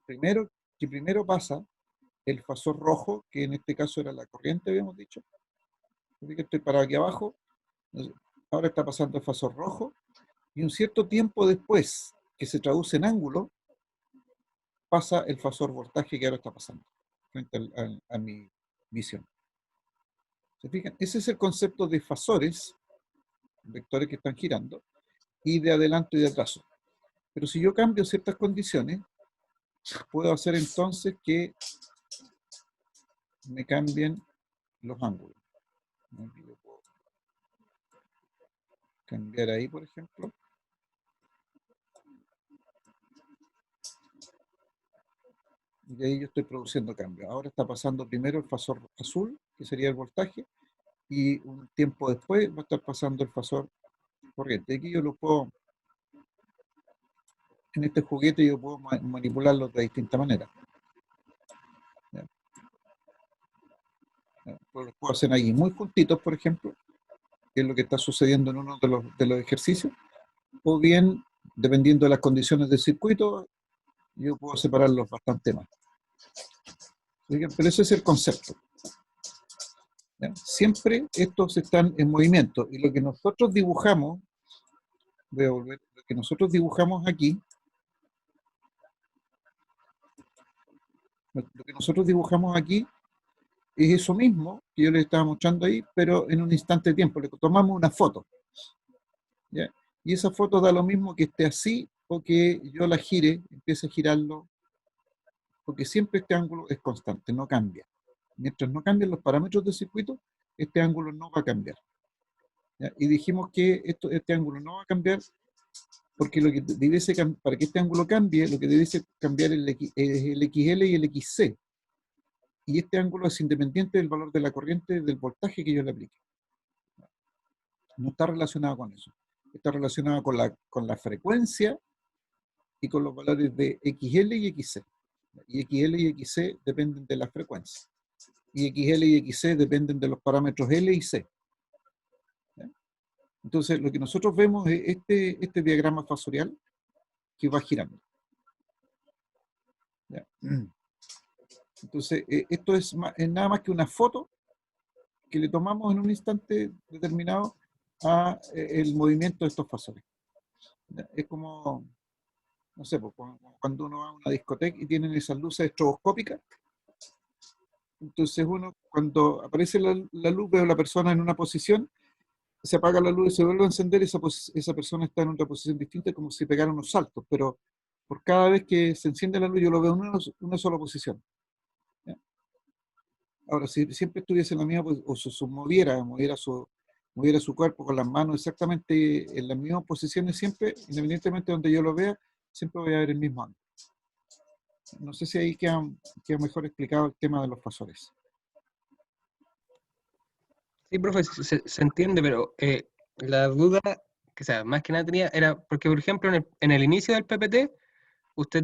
que primero pasa el fasor rojo, que en este caso era la corriente, habíamos dicho. Así que estoy parado aquí abajo, ahora está pasando el fasor rojo, y un cierto tiempo después, que se traduce en ángulo, pasa el fasor voltaje que ahora está pasando, frente a mi visión. ¿Se fijan? Ese es el concepto de fasores, vectores que están girando, y de adelanto y de atraso. Pero si yo cambio ciertas condiciones, puedo hacer entonces que me cambien los ángulos. Yo puedo cambiar ahí, por ejemplo. Y ahí yo estoy produciendo cambios. Ahora está pasando primero el fasor azul, que sería el voltaje, y un tiempo después va a estar pasando el fasor corriente. Aquí yo lo puedo, en este juguete yo puedo manipularlo de distintas maneras. Los puedo hacer ahí muy juntitos, por ejemplo, que es lo que está sucediendo en uno de los ejercicios, o bien, dependiendo de las condiciones del circuito, yo puedo separarlos bastante más. Pero ese es el concepto. ¿Ya? Siempre estos están en movimiento. Y lo que nosotros dibujamos, voy a volver, lo que nosotros dibujamos aquí, es eso mismo que yo les estaba mostrando ahí, pero en un instante de tiempo. Le tomamos una foto. ¿Ya? Y esa foto da lo mismo que esté así o que yo la gire, empiece a girarlo, porque siempre este ángulo es constante, no cambia. Mientras no cambien los parámetros del circuito, este ángulo no va a cambiar. ¿Ya? Y dijimos que este ángulo no va a cambiar porque lo que para que este ángulo cambie, lo que debe cambiar es el XL y el XC. Y este ángulo es independiente del valor de la corriente, del voltaje que yo le aplique. No está relacionado con eso. Está relacionado con la frecuencia y con los valores de XL y XC. Y XL y XC dependen de la frecuencia. Y XL y XC dependen de los parámetros L y C. ¿Ya? Entonces, lo que nosotros vemos es este diagrama fasorial que va girando. ¿Ya? Entonces, esto es nada más que una foto que le tomamos en un instante determinado a el movimiento de estos fasores. ¿Ya? Es como, no sé, pues, cuando uno va a una discoteca y tienen esas luces estroboscópicas. Entonces uno, cuando aparece la luz, ve a la persona en una posición, se apaga la luz y se vuelve a encender, esa persona está en otra posición distinta, como si pegara unos saltos, pero por cada vez que se enciende la luz yo lo veo en una sola posición. ¿Ya? Ahora, si siempre estuviese en la misma posición, o se moviera su cuerpo con las manos exactamente en las mismas posiciones siempre, independientemente de donde yo lo vea, siempre voy a ver el mismo ángulo. No sé si ahí queda mejor explicado el tema de los fasores. Sí, profe, se entiende, pero la duda, que, o sea, más que nada tenía, era porque, por ejemplo, en el inicio del PPT, usted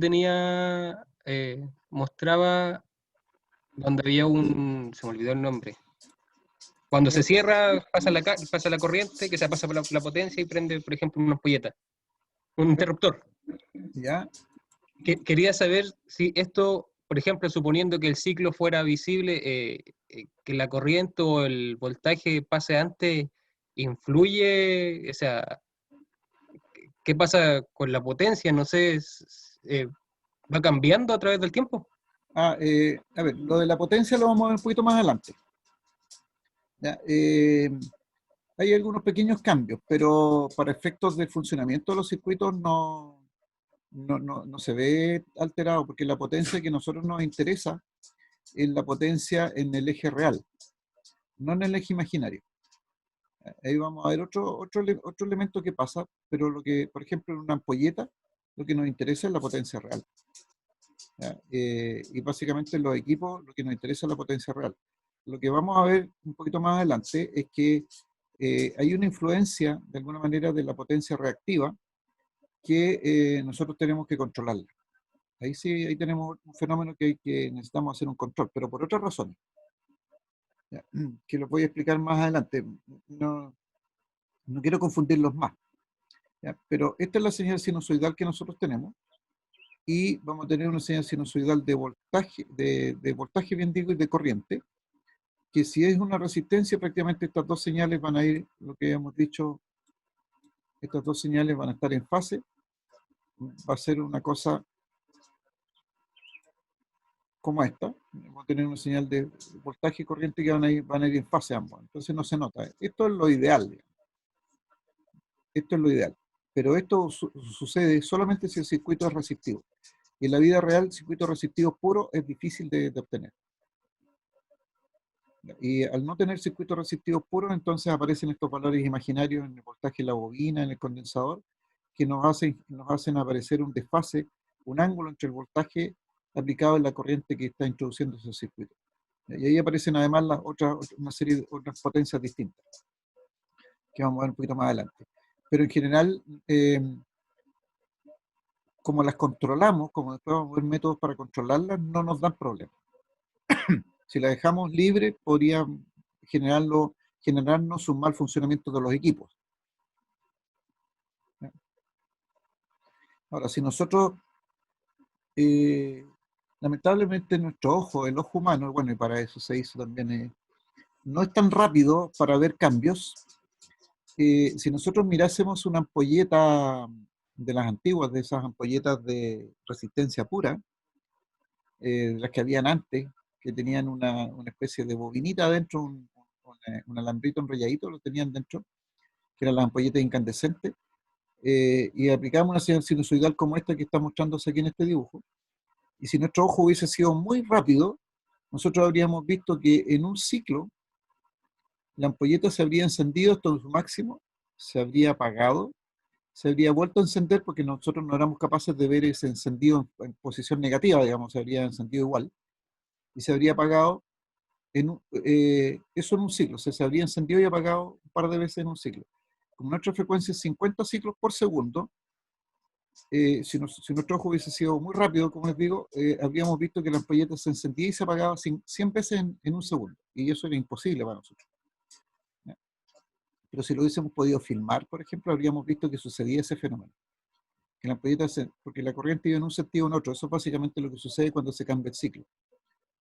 mostraba donde había se me olvidó el nombre. Cuando se cierra, pasa la corriente, que se pasa por la potencia y prende, por ejemplo, una ampolleta, un interruptor. ¿Ya? Quería saber si esto, por ejemplo, suponiendo que el ciclo fuera visible, que la corriente o el voltaje pase antes, influye, o sea, ¿qué pasa con la potencia? No sé, ¿va cambiando a través del tiempo? A ver, lo de la potencia lo vamos a ver un poquito más adelante. ¿Ya? Hay algunos pequeños cambios, pero para efectos de funcionamiento de los circuitos no se ve alterado, porque la potencia que a nosotros nos interesa es la potencia en el eje real, no en el eje imaginario. Ahí vamos a ver otro elemento que pasa, pero lo que, por ejemplo, en una ampolleta, lo que nos interesa es la potencia real. Y básicamente en los equipos lo que nos interesa es la potencia real. Lo que vamos a ver un poquito más adelante es que hay una influencia, de alguna manera, de la potencia reactiva que nosotros tenemos que controlarla. Ahí sí, ahí tenemos un fenómeno que necesitamos hacer un control, pero por otras razones, ¿ya? Que lo voy a explicar más adelante. No quiero confundirlos más, ¿ya? Pero esta es la señal sinusoidal que nosotros tenemos y vamos a tener una señal sinusoidal de voltaje, bien digo, y de corriente, que si es una resistencia, prácticamente estas dos señales van a ir, lo que hemos dicho, estas dos señales van a estar en fase, va a ser una cosa como esta, vamos a tener una señal de voltaje y corriente que van a ir en fase ambos, entonces no se nota. Esto es lo ideal, digamos. Esto es lo ideal, pero esto sucede solamente si el circuito es resistivo. Y en la vida real, circuito resistivo puro es difícil de obtener. Y al no tener circuitos resistivos puros, entonces aparecen estos valores imaginarios en el voltaje de la bobina, en el condensador, que nos hacen aparecer un desfase, un ángulo entre el voltaje aplicado en la corriente que está introduciendo ese circuito. Y ahí aparecen además una serie de otras potencias distintas, que vamos a ver un poquito más adelante. Pero en general, como las controlamos, como después vamos a ver métodos para controlarlas, no nos dan problemas. Si la dejamos libre, podría generarnos un mal funcionamiento de los equipos. Ahora, si nosotros lamentablemente nuestro ojo, el ojo humano, bueno, y para eso se hizo también, no es tan rápido para ver cambios. Si nosotros mirásemos una ampolleta de las antiguas, de esas ampolletas de resistencia pura, las que habían antes, que tenían una especie de bobinita adentro, un alambrito enrolladito, lo tenían dentro, que eran las ampolletas incandescentes, y aplicamos una señal sinusoidal como esta que está mostrándose aquí en este dibujo, y si nuestro ojo hubiese sido muy rápido, nosotros habríamos visto que en un ciclo la ampolleta se habría encendido hasta su máximo, se habría apagado, se habría vuelto a encender porque nosotros no éramos capaces de ver ese encendido en posición negativa, digamos, se habría encendido igual, y se habría apagado eso en un ciclo, se habría encendido y apagado un par de veces en un ciclo. Como nuestra frecuencia es 50 ciclos por segundo, si nuestro ojo hubiese sido muy rápido, como les digo, habríamos visto que la ampolleta se encendía y se apagaba 100 veces en un segundo, y eso era imposible para nosotros. ¿Ya? Pero si lo hubiésemos podido filmar, por ejemplo, habríamos visto que sucedía ese fenómeno. Que la ampolleta porque la corriente iba en un sentido o en otro, eso es básicamente lo que sucede cuando se cambia el ciclo.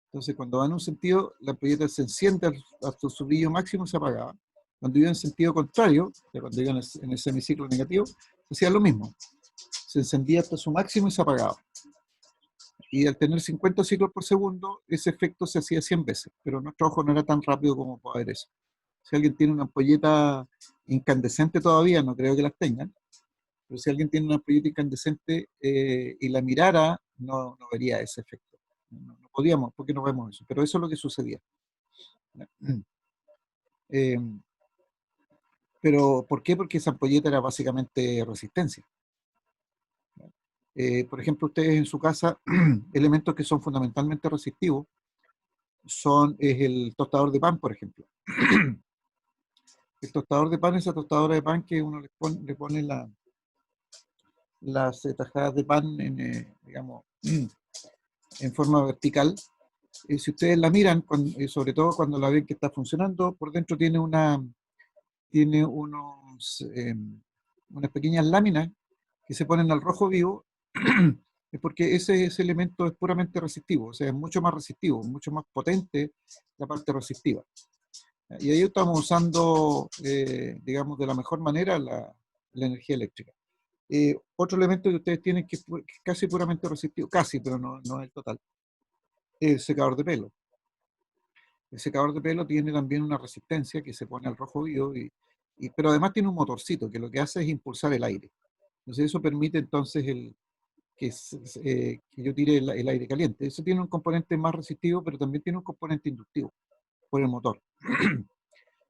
Entonces, cuando va en un sentido, la ampolleta se enciende hasta su brillo máximo y se apagaba. Cuando iba en sentido contrario, o sea, cuando iba en el semiciclo negativo, hacía lo mismo. Se encendía hasta su máximo y se apagaba. Y al tener 50 ciclos por segundo, ese efecto se hacía 100 veces, pero nuestro ojo no era tan rápido como para ver eso. Si alguien tiene una ampolleta incandescente todavía, no creo que las tengan, pero si alguien tiene una ampolleta incandescente y la mirara, no vería ese efecto. No podíamos, porque no vemos eso, pero eso es lo que sucedía. Eh, pero ¿por qué? Porque esa ampolleta era básicamente resistencia. Por ejemplo, ustedes en su casa, elementos que son fundamentalmente resistivos, es el tostador de pan, por ejemplo. El tostador de pan, esa tostadora de pan que uno le pone las tajadas de pan digamos, en forma vertical. Si ustedes la miran, sobre todo cuando la ven que está funcionando, por dentro tiene unas pequeñas láminas que se ponen al rojo vivo, es porque ese elemento es puramente resistivo, o sea, es mucho más resistivo, mucho más potente la parte resistiva. Y ahí estamos usando, digamos, de la mejor manera la energía eléctrica. Otro elemento que ustedes tienen que es casi puramente resistivo, casi, pero no es el total, es el secador de pelo. El secador de pelo tiene también una resistencia que se pone al rojo vivo, pero además tiene un motorcito que lo que hace es impulsar el aire. Entonces eso permite entonces que yo tire el aire caliente. Eso tiene un componente más resistivo, pero también tiene un componente inductivo por el motor.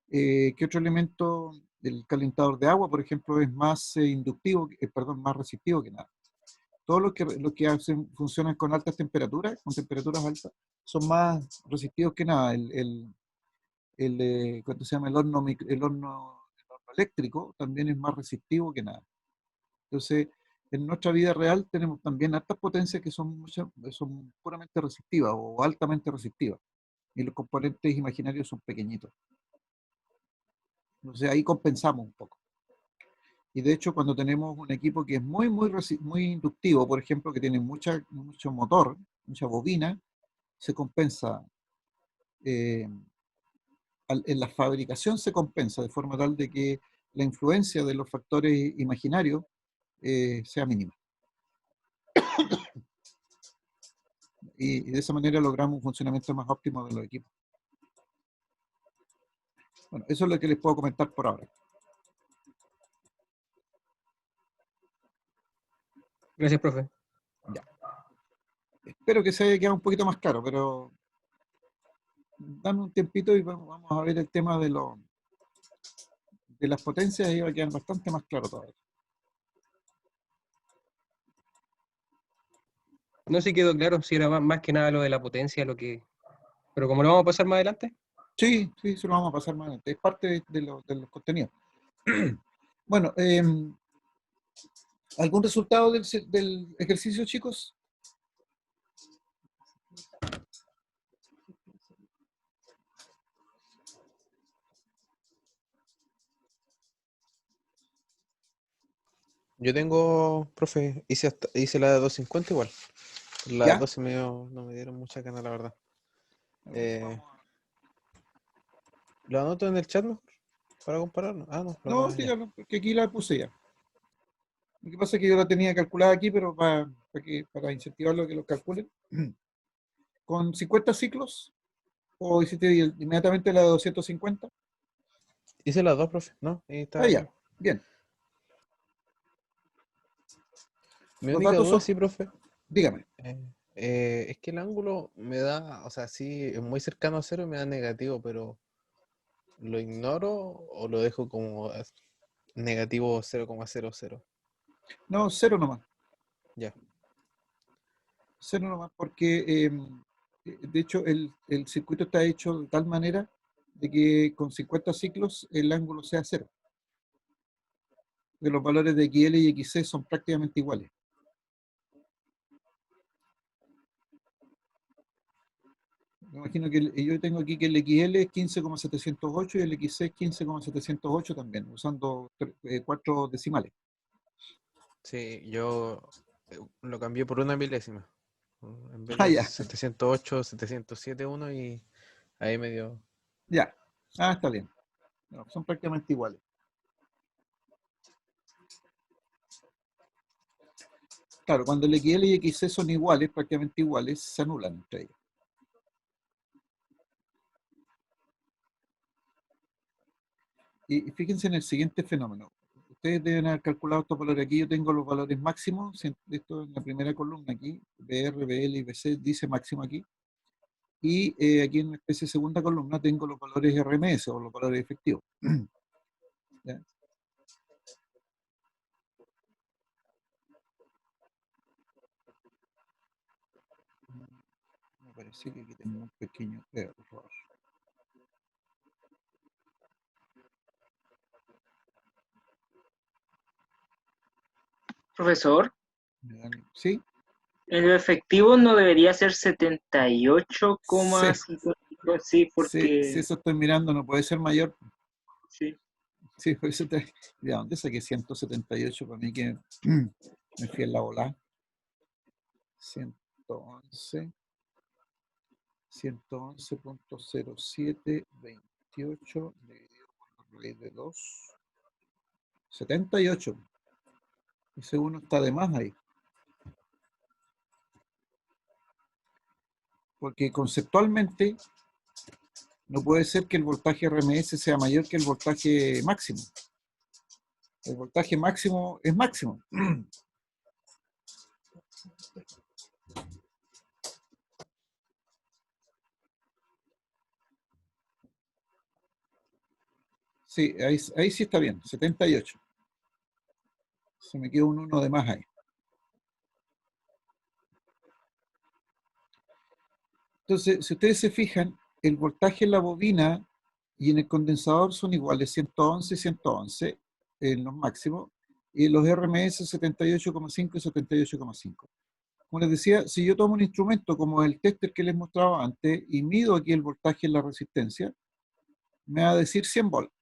¿Qué otro elemento? El calentador de agua, por ejemplo, es más más resistivo que nada. Todos los que funcionan con altas temperaturas, con temperaturas altas, son más resistivos que nada. ¿Cuánto se llama? El horno eléctrico también es más resistivo que nada. Entonces, en nuestra vida real tenemos también altas potencias que son puramente resistivas o altamente resistivas. Y los componentes imaginarios son pequeñitos. Entonces ahí compensamos un poco. Y de hecho, cuando tenemos un equipo que es muy inductivo, por ejemplo, que tiene mucho motor, mucha bobina, se compensa. En la fabricación se compensa de forma tal de que la influencia de los factores imaginarios sea mínima. Y de esa manera logramos un funcionamiento más óptimo de los equipos. Bueno, eso es lo que les puedo comentar por ahora. Gracias, profe. Ya. Espero que se haya quedado un poquito más claro, pero dame un tiempito y vamos a ver el tema de las potencias y va a quedar bastante más claro todavía. No sé si quedó claro, si era más que nada lo de la potencia, pero como lo vamos a pasar más adelante. Sí, se lo vamos a pasar más adelante. Es parte de los contenidos. Bueno, ¿algún resultado del ejercicio, chicos? Yo tengo, profe, hice la de 250 igual. Las ¿Ya? 12 no me dieron mucha gana, la verdad. Vamos a- ¿Lo anoto en el chat mejor? Para compararlo. Ah, no, No, ya. dígalo, porque aquí la puse ya. Lo que pasa es que yo la tenía calculada aquí, pero para incentivarlo a que lo calculen. Con 50 ciclos, o hiciste inmediatamente la de 250. Hice las dos, profe. No, ahí Ah, está ya, bien. bien. Mi Los única datos duda, son, sí, profe, dígame. es que el ángulo me da, o sea, sí, es muy cercano a cero y me da negativo, pero ¿lo ignoro o lo dejo como negativo 0,00? No, cero nomás. Ya, Cero nomás, porque de hecho el circuito está hecho de tal manera de que con 50 ciclos el ángulo sea cero. Que los valores de XL y XC son prácticamente iguales. Me imagino que yo tengo aquí que el XL es 15,708 y el XC es 15,708 también, usando 4 decimales. sí, yo lo cambié por una milésima. En vez Ah, de ya, 708, 707,1 y ahí me dio. ya. Ah, está bien. No, son prácticamente iguales. Claro, cuando el XL y XC son iguales, prácticamente iguales, se anulan entre ellos. Y fíjense en el siguiente fenómeno. Ustedes deben haber calculado estos valores aquí. Yo tengo los valores máximos. Esto en la primera columna aquí. BR, BL y BC dice máximo aquí. Y aquí en la especie de segunda columna tengo los valores RMS o los valores efectivos. ¿Ya? Me parece que aquí tengo un pequeño error. Profesor, ¿Sí? el efectivo no debería ser Sí, 78,5, sí, sí, sí, porque eso estoy mirando, no puede ser mayor. sí. Sí, por eso ¿de dónde saqué 178? Para mí que me fui en la bola. 111. 111.0728 dividido por la raíz de 2. 78. Ese uno está de más ahí. Porque conceptualmente no puede ser que el voltaje RMS sea mayor que el voltaje máximo. El voltaje máximo es máximo. Sí, ahí sí está bien, 78. Se me quedó un 1 de más ahí. Entonces, si ustedes se fijan, el voltaje en la bobina y en el condensador son iguales, 111 y 111 en los máximos, y los RMS 78,5 y 78,5. Como les decía, si yo tomo un instrumento como el tester que les mostraba antes y mido aquí el voltaje en la resistencia, me va a decir 100 volts.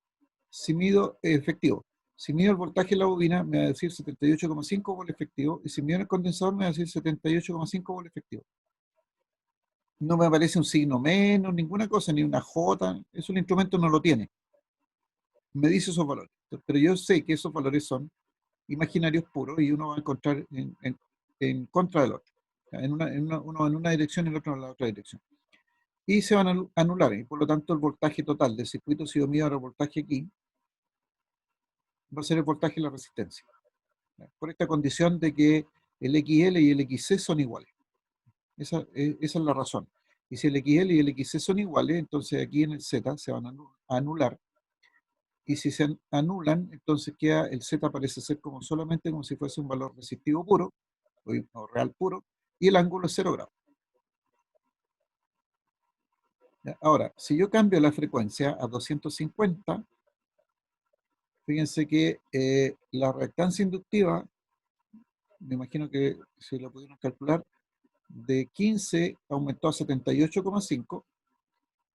Si mido efectivo. Si mido el voltaje en la bobina, me va a decir 78,5 volts efectivo, y si mido en el condensador, me va a decir 78,5 volts efectivo. No me aparece un signo menos, ninguna cosa, ni una J. Eso el instrumento no lo tiene. Me dice esos valores. Pero yo sé que esos valores son imaginarios puros y uno va a encontrar en contra del otro. Uno en una dirección y el otro en la otra dirección. Y se van a anular. Y por lo tanto, el voltaje total del circuito, si yo mido ahora el voltaje aquí, va a ser el voltaje y la resistencia. Por esta condición de que el XL y el XC son iguales. Esa es la razón. Y si el XL y el XC son iguales, entonces aquí en el Z se van a anular. Y si se anulan, entonces queda el Z parece ser como solamente como si fuese un valor resistivo puro, o real puro, y el ángulo es 0 grados. Ahora, si yo cambio la frecuencia a 250, fíjense que la reactancia inductiva, me imagino que si lo pudieron calcular, de 15 aumentó a 78,5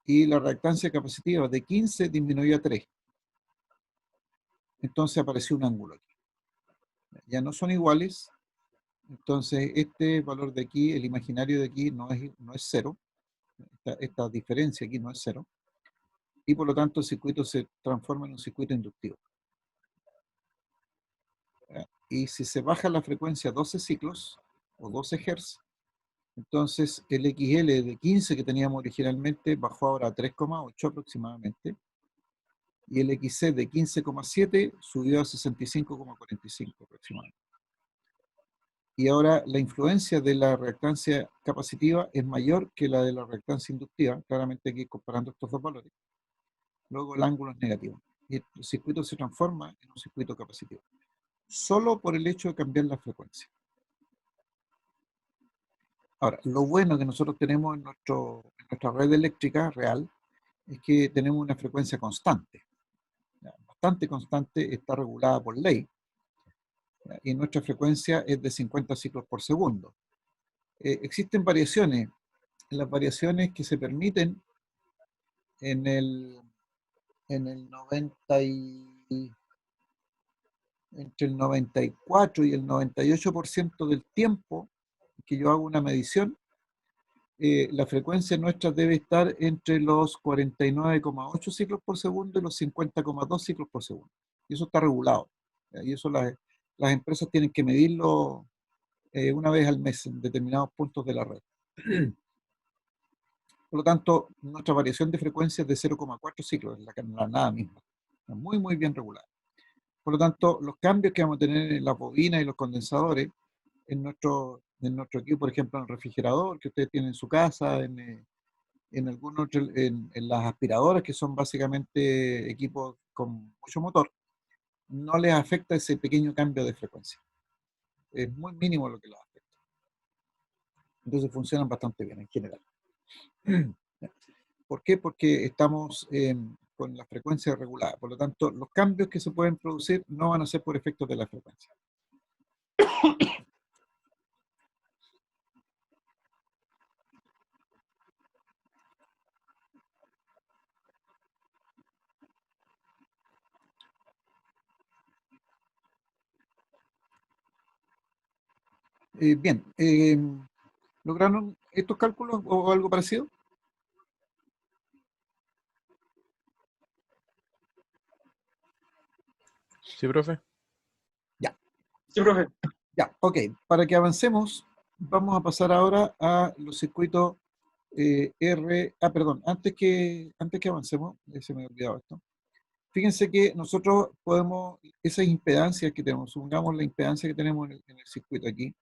y la reactancia capacitiva de 15 disminuyó a 3. Entonces apareció un ángulo aquí. Ya no son iguales, Entonces, este valor de aquí, el imaginario de aquí, no es cero. Esta diferencia aquí no es cero. Y por lo tanto, el circuito se transforma en un circuito inductivo. ¿Ya? Y si se baja la frecuencia a 12 ciclos, o 12 Hz, entonces el XL de 15 que teníamos originalmente bajó ahora a 3,8 aproximadamente. Y el XC de 15,7 subió a 65,45 aproximadamente. Y ahora la influencia de la reactancia capacitiva es mayor que la de la reactancia inductiva, claramente aquí comparando estos dos valores. Luego el ángulo es negativo. Y el circuito se transforma en un circuito capacitivo. Solo por el hecho de cambiar la frecuencia. Ahora, lo bueno que nosotros tenemos en nuestra red eléctrica real es que tenemos una frecuencia constante. Bastante constante, está regulada por ley. Y nuestra frecuencia es de 50 ciclos por segundo. Existen variaciones. Las variaciones que se permiten en el 90 entre el 94 y el 98% del tiempo que yo hago una medición, la frecuencia nuestra debe estar entre los 49,8 ciclos por segundo y los 50,2 ciclos por segundo. Y eso está regulado. Y eso las empresas tienen que medirlo una vez al mes en determinados puntos de la red. Por lo tanto, nuestra variación de frecuencia es de 0,4 ciclos, es la nada misma. Está muy, muy bien regulada. Por lo tanto, los cambios que vamos a tener en las bobinas y los condensadores, en nuestro equipo, por ejemplo, en el refrigerador que ustedes tienen en su casa, en las aspiradoras, que son básicamente equipos con mucho motor, no les afecta ese pequeño cambio de frecuencia. Es muy mínimo lo que les afecta. Entonces funcionan bastante bien en general. ¿Por qué? Porque estamos con la frecuencia regulada. Por lo tanto, los cambios que se pueden producir no van a ser por efectos de la frecuencia. Bien, ¿lograron estos cálculos o algo parecido? Sí, profe. Sí, profe. Ya, ok. Para que avancemos, vamos a pasar ahora a los circuitos perdón, antes que avancemos, se me ha olvidado esto. Fíjense que nosotros podemos, esas impedancias que tenemos, supongamos la impedancia que tenemos en el circuito aquí,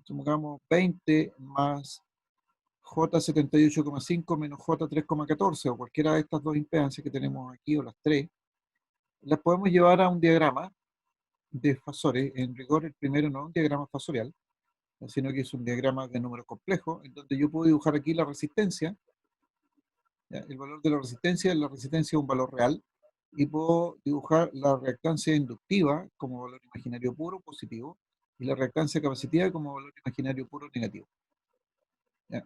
supongamos 20 más J78,5 menos J3,14 o cualquiera de estas dos impedancias que tenemos aquí o las tres, las podemos llevar a un diagrama de fasores. En rigor el primero no es un diagrama fasorial, sino que es un diagrama de números complejos, en donde yo puedo dibujar aquí la resistencia. ¿Ya? El valor de la resistencia es un valor real, y puedo dibujar la reactancia inductiva como valor imaginario puro positivo y la reactancia capacitiva como valor imaginario puro negativo. ¿Ya?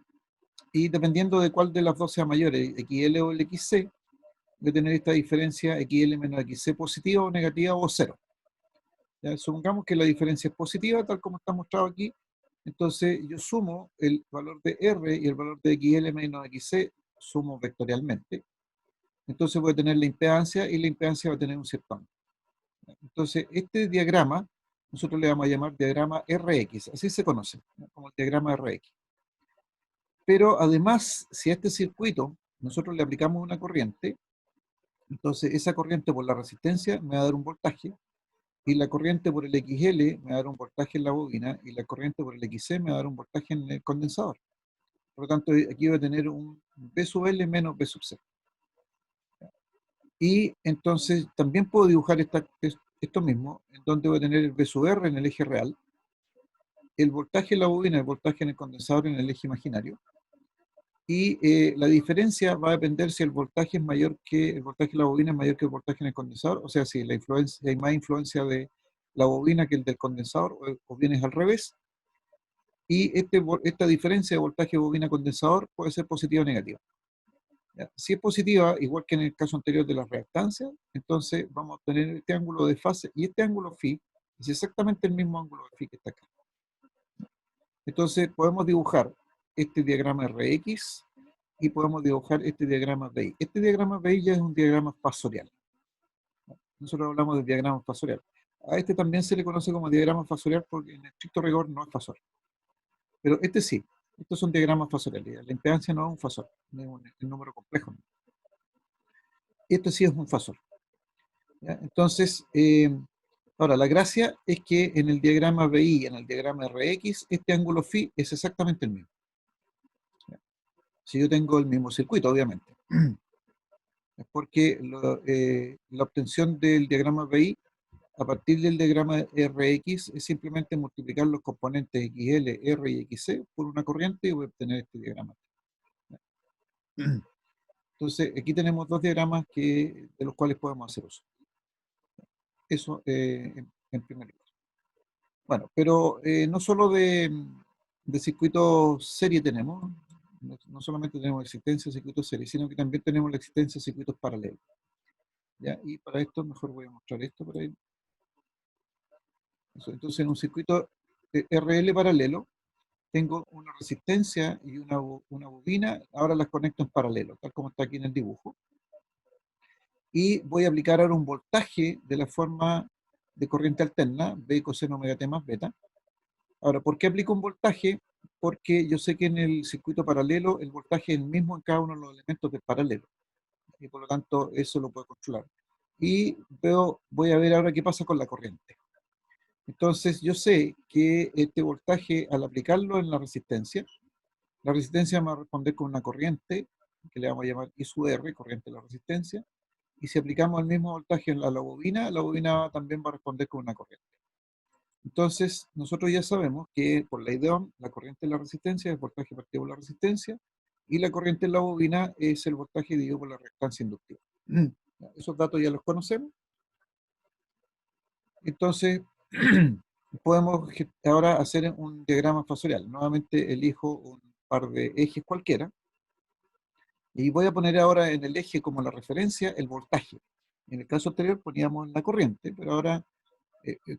Y dependiendo de cuál de las dos sea mayor, el XL o el XC, voy a tener esta diferencia XL menos XC positiva o negativa o cero. ¿Ya? Supongamos que la diferencia es positiva, tal como está mostrado aquí. Entonces yo sumo el valor de R y el valor de XL menos XC, sumo vectorialmente. Entonces voy a tener la impedancia y la impedancia va a tener un cierto ángulo. Entonces este diagrama, nosotros le vamos a llamar diagrama RX, así se conoce, ¿no? Como el diagrama RX. Pero además, si a este circuito nosotros le aplicamos una corriente, entonces esa corriente por la resistencia me va a dar un voltaje, y la corriente por el XL me va a dar un voltaje en la bobina, y la corriente por el XC me va a dar un voltaje en el condensador. Por lo tanto, aquí voy a tener un B sub L menos B sub C. Y entonces también puedo dibujar esto mismo, en donde voy a tener el B sub R en el eje real, el voltaje en la bobina, el voltaje en el condensador en el eje imaginario, y la diferencia va a depender si el voltaje es mayor que el voltaje de la bobina es mayor que el voltaje en el condensador, o sea, si hay más influencia de la bobina que el del condensador, o bien es al revés. Y esta diferencia de voltaje bobina-condensador puede ser positiva o negativa. ¿Ya? Si es positiva, igual que en el caso anterior de las reactancias, entonces vamos a obtener este ángulo de fase y este ángulo phi, Es exactamente el mismo ángulo de phi que está acá. Entonces podemos dibujar este diagrama Rx y podemos dibujar este diagrama BI. Este diagrama BI ya es un diagrama fasorial. Nosotros hablamos de diagrama fasorial. A este también se le conoce como diagrama fasorial porque en estricto rigor no es fasor. Pero este sí, estos son diagramas fasoriales. La impedancia no es un fasor, no es un número complejo. Este sí es un fasor. ¿Ya? Entonces, ahora la gracia es que en el diagrama BI, en el diagrama Rx, este ángulo phi es exactamente el mismo. ¿Ya? Si yo tengo el mismo circuito, obviamente. Es porque la obtención del diagrama BI a partir del diagrama Rx es simplemente multiplicar los componentes XL, R y XC por una corriente y voy a obtener este diagrama. Entonces, aquí tenemos dos diagramas de los cuales podemos hacer uso. Eso en primer lugar. Bueno, pero no solo de circuitos serie tenemos, no solamente tenemos existencia de circuitos serie, sino que también tenemos la existencia de circuitos paralelos. ¿Ya? Y para esto, mejor voy a mostrar esto por ahí. Entonces, en un circuito RL paralelo, tengo una resistencia y una bobina, ahora las conecto en paralelo, tal como está aquí en el dibujo. Y voy a aplicar ahora un voltaje de la forma de corriente alterna, B coseno omega t más beta. Ahora, ¿por qué aplico un voltaje? Porque yo sé que en el circuito paralelo el voltaje es el mismo en cada uno de los elementos del paralelo. Y por lo tanto, eso lo puedo controlar. Y voy a ver ahora qué pasa con la corriente. Entonces, yo sé que este voltaje, al aplicarlo en la resistencia me va a responder con una corriente, que le vamos a llamar I sub R, corriente de la resistencia, y si aplicamos el mismo voltaje a la bobina también va a responder con una corriente. Entonces, nosotros ya sabemos que por ley de Ohm, la corriente de la resistencia es el voltaje partido por la resistencia, y la corriente en la bobina es el voltaje dividido por la reactancia inductiva. Esos datos ya los conocemos. Entonces, podemos ahora hacer un diagrama fasorial. Nuevamente elijo un par de ejes cualquiera, y voy a poner ahora en el eje como la referencia el voltaje. En el caso anterior poníamos la corriente, pero ahora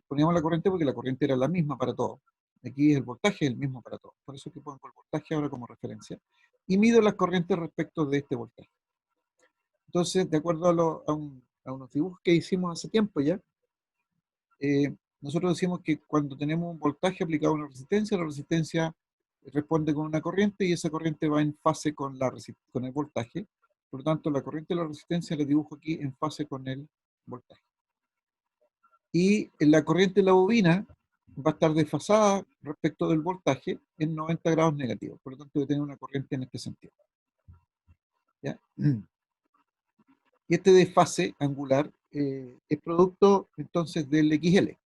poníamos la corriente porque la corriente era la misma para todos. Aquí el voltaje es el mismo para todos. Por eso que pongo el voltaje ahora como referencia. Y mido las corrientes respecto de este voltaje. Entonces, de acuerdo a unos dibujos que hicimos hace tiempo ya, nosotros decimos que cuando tenemos un voltaje aplicado a una resistencia, la resistencia responde con una corriente y esa corriente va en fase con el voltaje. Por lo tanto, la corriente de la resistencia la dibujo aquí en fase con el voltaje. Y la corriente de la bobina va a estar desfasada respecto del voltaje en 90 grados negativos. Por lo tanto, voy a tener una corriente en este sentido. ¿Ya? Y este desfase angular es producto entonces del XL.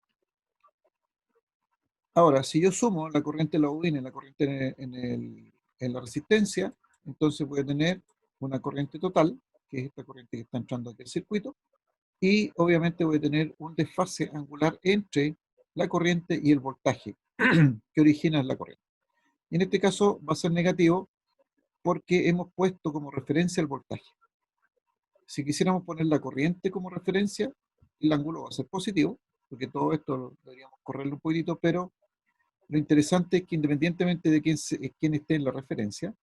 Ahora, si yo sumo la corriente de la bobina y la corriente en la resistencia, entonces voy a tener una corriente total, que es esta corriente que está entrando aquí al circuito, y obviamente voy a tener un desfase angular entre la corriente y el voltaje que origina la corriente. Y en este caso va a ser negativo porque hemos puesto como referencia el voltaje. Si quisiéramos poner la corriente como referencia, el ángulo va a ser positivo, porque todo esto deberíamos correrlo un poquitito, pero lo interesante es que independientemente de quién esté en la referencia,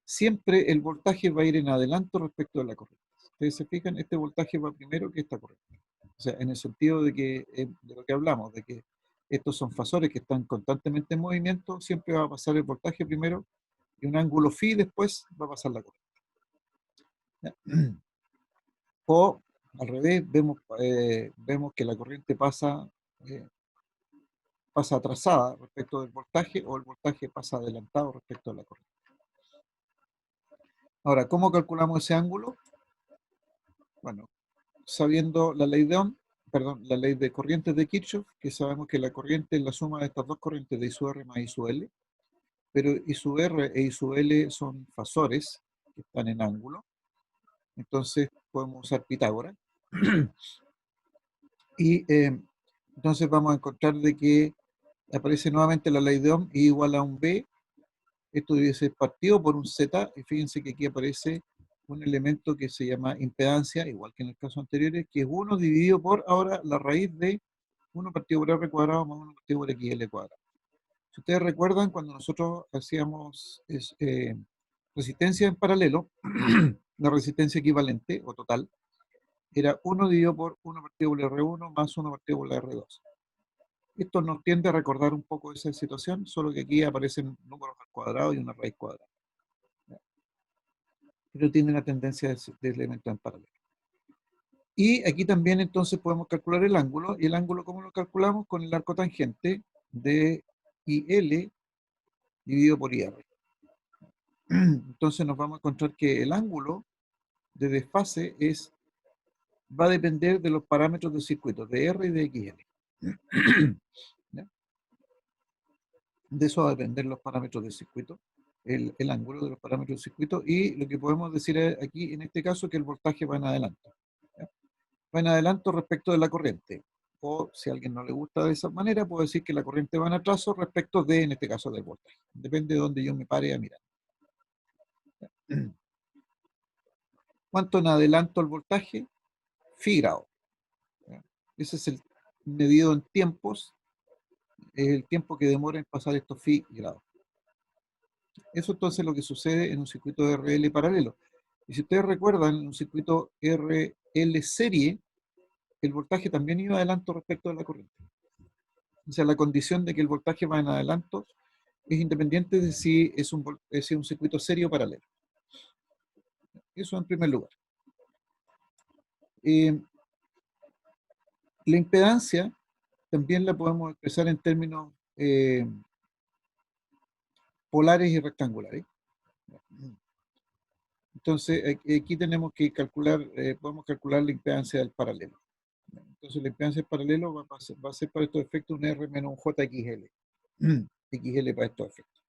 siempre el voltaje va a ir en adelanto respecto de la corriente. Ustedes se fijan, este voltaje va primero que esta corriente. O sea, en el sentido de lo que hablamos, de que estos son fasores que están constantemente en movimiento, siempre va a pasar el voltaje primero y un ángulo phi después va a pasar la corriente. ¿Ya? O al revés, vemos que la corriente pasa atrasada respecto del voltaje o el voltaje pasa adelantado respecto a la corriente. Ahora, ¿cómo calculamos ese ángulo? Bueno, sabiendo la ley de Ohm, perdón, la ley de corrientes de Kirchhoff, que sabemos que la corriente es la suma de estas dos corrientes de I sub R más I sub L, pero I sub R e I sub L son fasores que están en ángulo, entonces podemos usar Pitágoras. Y entonces vamos a encontrar de que aparece nuevamente la ley de Ohm, I igual a un B, esto debe ser partido por un Z, y fíjense que aquí aparece un elemento que se llama impedancia, igual que en el caso anterior, que es 1 dividido por ahora la raíz de 1 partido por R cuadrado más 1 partido por XL cuadrado. Si ustedes recuerdan, cuando nosotros hacíamos resistencia en paralelo, la resistencia equivalente o total era 1 dividido por 1 partido por R1 más 1 partido por la R2. Esto nos tiende a recordar un poco esa situación, solo que aquí aparecen números al cuadrado y una raíz cuadrada. Pero tiene la tendencia de elementos en paralelo. Y aquí también entonces podemos calcular el ángulo, y el ángulo, ¿cómo lo calculamos? Con el arco tangente de IL dividido por IR. Entonces nos vamos a encontrar que el ángulo de desfase va a depender de los parámetros del circuito, de R y de XL. ¿Ya? De eso va a depender los parámetros del circuito, el ángulo de los parámetros del circuito, y lo que podemos decir aquí, en este caso, que el voltaje va en adelanto. ¿Ya? Va en adelanto respecto de la corriente. O si a alguien no le gusta de esa manera, puedo decir que la corriente va en atraso respecto de, en este caso, del voltaje. Depende de donde yo me pare a mirar. ¿Cuánto en adelanto el voltaje? Phi grado. ¿Ya? Ese es el medido en tiempos, es el tiempo que demora en pasar estos phi grados. Eso entonces es lo que sucede en un circuito de RL paralelo. Y si ustedes recuerdan, en un circuito RL serie, el voltaje también iba adelanto respecto de la corriente. O sea, la condición de que el voltaje va en adelanto es independiente de si es un circuito serie o paralelo. Eso en primer lugar. La impedancia también la podemos expresar en términos polares y rectangulares. Entonces, aquí tenemos que calcular, podemos calcular la impedancia del paralelo. Entonces, la impedancia del paralelo va a ser para estos efectos un R menos un JXL. XL para estos efectos.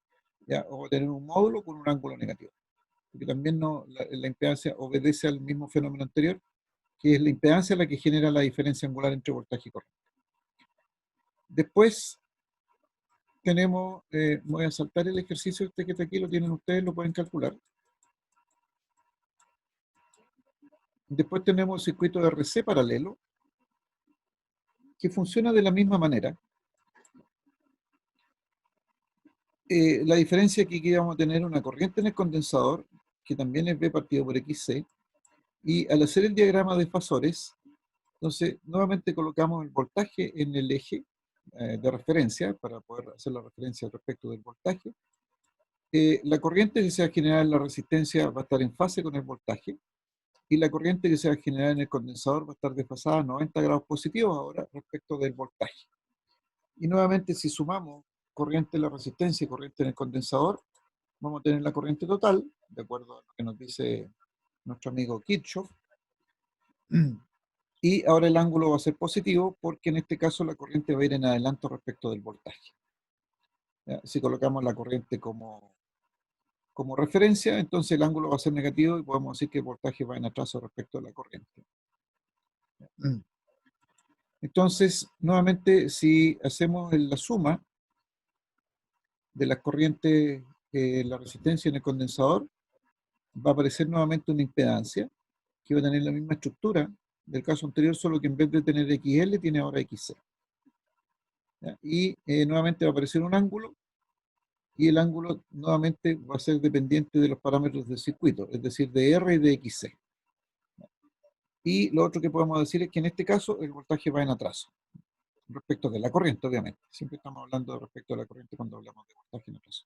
¿Ya? O tener un módulo con un ángulo negativo. Porque también la impedancia obedece al mismo fenómeno anterior, que es la impedancia la que genera la diferencia angular entre voltaje y corriente. Después tenemos, voy a saltar el ejercicio este que está aquí, lo tienen ustedes, lo pueden calcular. Después tenemos el circuito de RC paralelo, que funciona de la misma manera. La diferencia aquí que vamos a tener una corriente en el condensador, que también es V partido por XC, y al hacer el diagrama de fasores, entonces nuevamente colocamos el voltaje en el eje de referencia, para poder hacer la referencia respecto del voltaje. La corriente que se va a generar en la resistencia va a estar en fase con el voltaje, y la corriente que se va a generar en el condensador va a estar desfasada a 90 grados positivos ahora respecto del voltaje. Y nuevamente, si sumamos corriente en la resistencia y corriente en el condensador, vamos a tener la corriente total, de acuerdo a lo que nos dice nuestro amigo Kirchhoff. Y ahora el ángulo va a ser positivo porque en este caso la corriente va a ir en adelanto respecto del voltaje. ¿Ya? Si colocamos la corriente como referencia, entonces el ángulo va a ser negativo y podemos decir que el voltaje va en atraso respecto de la corriente. Entonces, nuevamente, si hacemos la suma de las corrientes, la resistencia en el condensador, va a aparecer nuevamente una impedancia que va a tener la misma estructura del caso anterior, solo que en vez de tener XL tiene ahora XC. ¿Ya? Y nuevamente va a aparecer un ángulo, y el ángulo nuevamente va a ser dependiente de los parámetros del circuito, es decir, de R y de XC. Y lo otro que podemos decir es que en este caso el voltaje va en atraso, respecto de la corriente, obviamente. Siempre estamos hablando respecto de la corriente cuando hablamos de voltaje en atraso.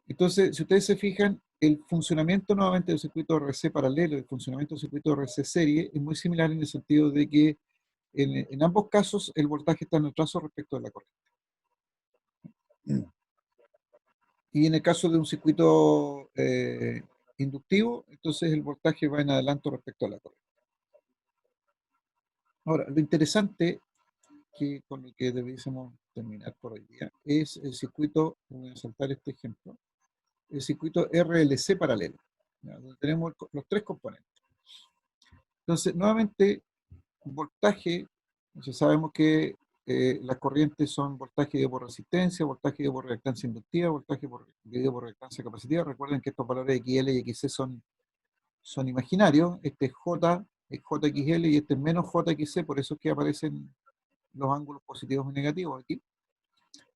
Entonces, si ustedes se fijan, el funcionamiento nuevamente del circuito RC paralelo y el funcionamiento del circuito RC serie es muy similar en el sentido de que en ambos casos el voltaje está en atraso respecto de la corriente. Y en el caso de un circuito inductivo, entonces el voltaje va en adelanto respecto a la corriente. Ahora, lo interesante que con lo que debiésemos terminar por hoy día es el circuito, voy a saltar este ejemplo, el circuito RLC paralelo, ¿ya? Donde tenemos los tres componentes. Entonces, nuevamente, voltaje, entonces sabemos que las corrientes son voltaje dividido por resistencia, voltaje dividido por reactancia inductiva, voltaje dividido por reactancia capacitiva. Recuerden que estos valores XL y XC son imaginarios. Este es J, es JXL y este es menos JXC, por eso es que aparecen los ángulos positivos y negativos aquí.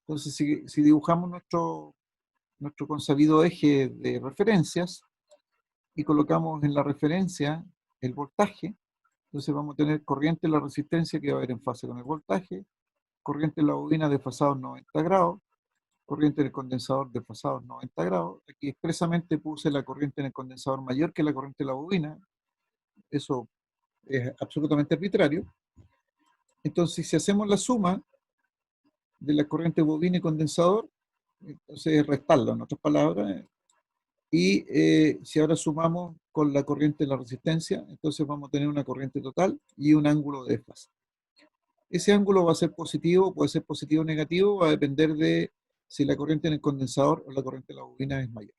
Entonces, si dibujamos nuestro consabido eje de referencias y colocamos en la referencia el voltaje, entonces vamos a tener corriente en la resistencia que va a ir en fase con el voltaje, corriente en la bobina desfasados 90 grados, corriente en el condensador desfasados 90 grados. Aquí expresamente puse la corriente en el condensador mayor que la corriente en la bobina. Eso es absolutamente arbitrario. Entonces, si hacemos la suma de la corriente bobina y condensador, entonces restarlo, en otras palabras, y si ahora sumamos con la corriente de la resistencia, entonces vamos a tener una corriente total y un ángulo de desfase. Ese ángulo va a ser positivo, puede ser positivo o negativo, va a depender de si la corriente en el condensador o la corriente en la bobina es mayor.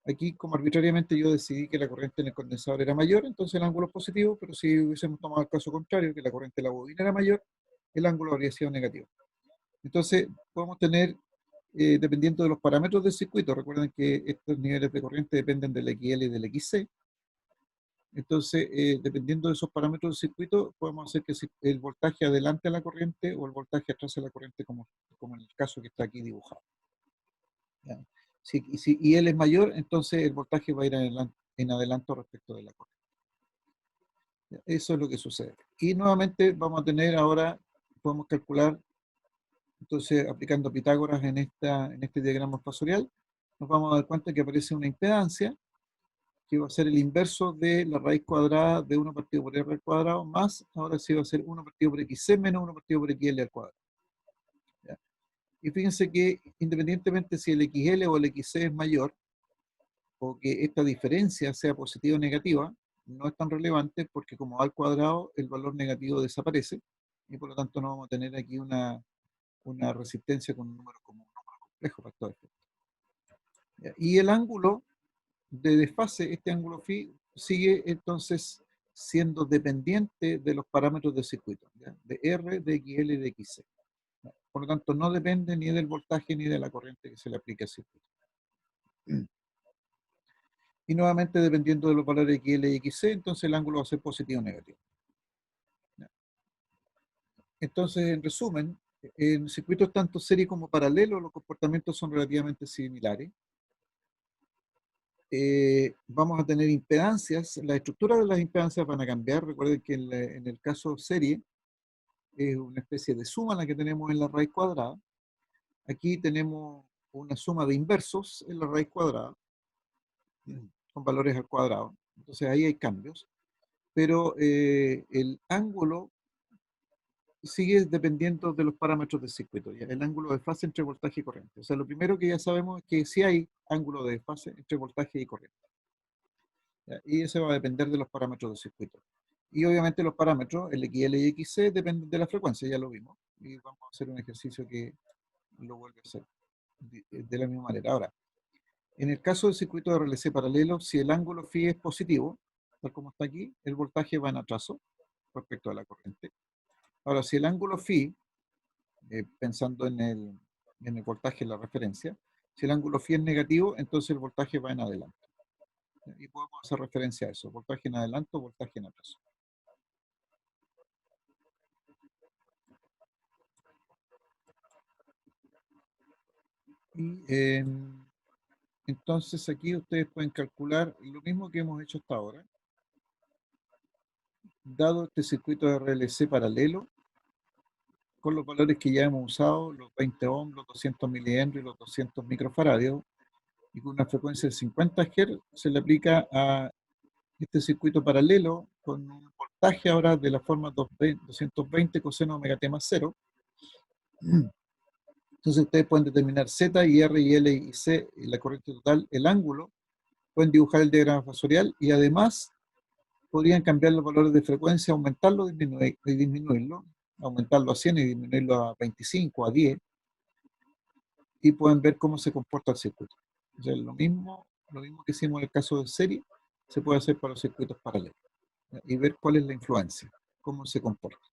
Aquí, como arbitrariamente yo decidí que la corriente en el condensador era mayor, entonces el ángulo es positivo, pero si hubiésemos tomado el caso contrario, que la corriente en la bobina era mayor, el ángulo habría sido negativo. Entonces, podemos tener, dependiendo de los parámetros del circuito, recuerden que estos niveles de corriente dependen del XL y del XC. Entonces, dependiendo de esos parámetros del circuito, podemos hacer que el voltaje adelante a la corriente o el voltaje atrás a la corriente, como en el caso que está aquí dibujado. ¿Ya? Si IL es mayor, entonces el voltaje va a ir en adelanto respecto de la corriente. ¿Ya? Eso es lo que sucede. Y nuevamente vamos a tener ahora, podemos calcular, entonces aplicando Pitágoras en este diagrama espacial, nos vamos a dar cuenta que aparece una impedancia que va a ser el inverso de la raíz cuadrada de 1 partido por R al cuadrado, más, ahora sí va a ser 1 partido por XC menos 1 partido por XL al cuadrado. ¿Ya? Y fíjense que independientemente si el XL o el XC es mayor, o que esta diferencia sea positiva o negativa, no es tan relevante porque como va al cuadrado, el valor negativo desaparece, y por lo tanto no vamos a tener aquí una resistencia con un número complejo para todo esto. ¿Ya? Y el ángulo de desfase, este ángulo phi, sigue entonces siendo dependiente de los parámetros del circuito, ¿ya? De R, de XL y de XC. ¿Ya? Por lo tanto, no depende ni del voltaje ni de la corriente que se le aplique al circuito. Y nuevamente, dependiendo de los valores XL y XC, entonces el ángulo va a ser positivo o negativo. ¿Ya? Entonces, en resumen, en circuitos tanto serie como paralelo, los comportamientos son relativamente similares. Vamos a tener impedancias, la estructura de las impedancias van a cambiar. Recuerden que en el caso serie es una especie de suma la que tenemos en la raíz cuadrada. Aquí tenemos una suma de inversos en la raíz cuadrada, con valores al cuadrado. Entonces ahí hay cambios, pero el ángulo sigue dependiendo de los parámetros del circuito, ¿ya? El ángulo de fase entre voltaje y corriente. O sea, lo primero que ya sabemos es que sí hay ángulo de fase entre voltaje y corriente. ¿Ya? Y eso va a depender de los parámetros del circuito. Y obviamente los parámetros, el XL y XC, dependen de la frecuencia, ya lo vimos. Y vamos a hacer un ejercicio que lo vuelve a hacer de la misma manera. Ahora, en el caso del circuito de RLC paralelo, si el ángulo phi es positivo, tal como está aquí, el voltaje va en atraso respecto a la corriente. Ahora, si el ángulo phi, pensando en el voltaje en la referencia, si el ángulo phi es negativo, entonces el voltaje va en adelante. Y podemos hacer referencia a eso, voltaje en adelanto, voltaje en atraso. Y entonces aquí ustedes pueden calcular lo mismo que hemos hecho hasta ahora. Dado este circuito de RLC paralelo, con los valores que ya hemos usado, los 20 ohms, los 200 milihenrios y los 200 microfaradios, y con una frecuencia de 50 Hz, se le aplica a este circuito paralelo con un voltaje ahora de la forma 220 coseno omega t más 0. Entonces ustedes pueden determinar Z y R y L y C, y la corriente total, el ángulo, pueden dibujar el diagrama fasorial y además podrían cambiar los valores de frecuencia, aumentarlo y disminuirlo, aumentarlo a 100 y disminuirlo a 25, a 10, y pueden ver cómo se comporta el circuito. O sea, lo mismo que hicimos en el caso de serie, se puede hacer para los circuitos paralelos, ¿ya? Y ver cuál es la influencia, cómo se comporta.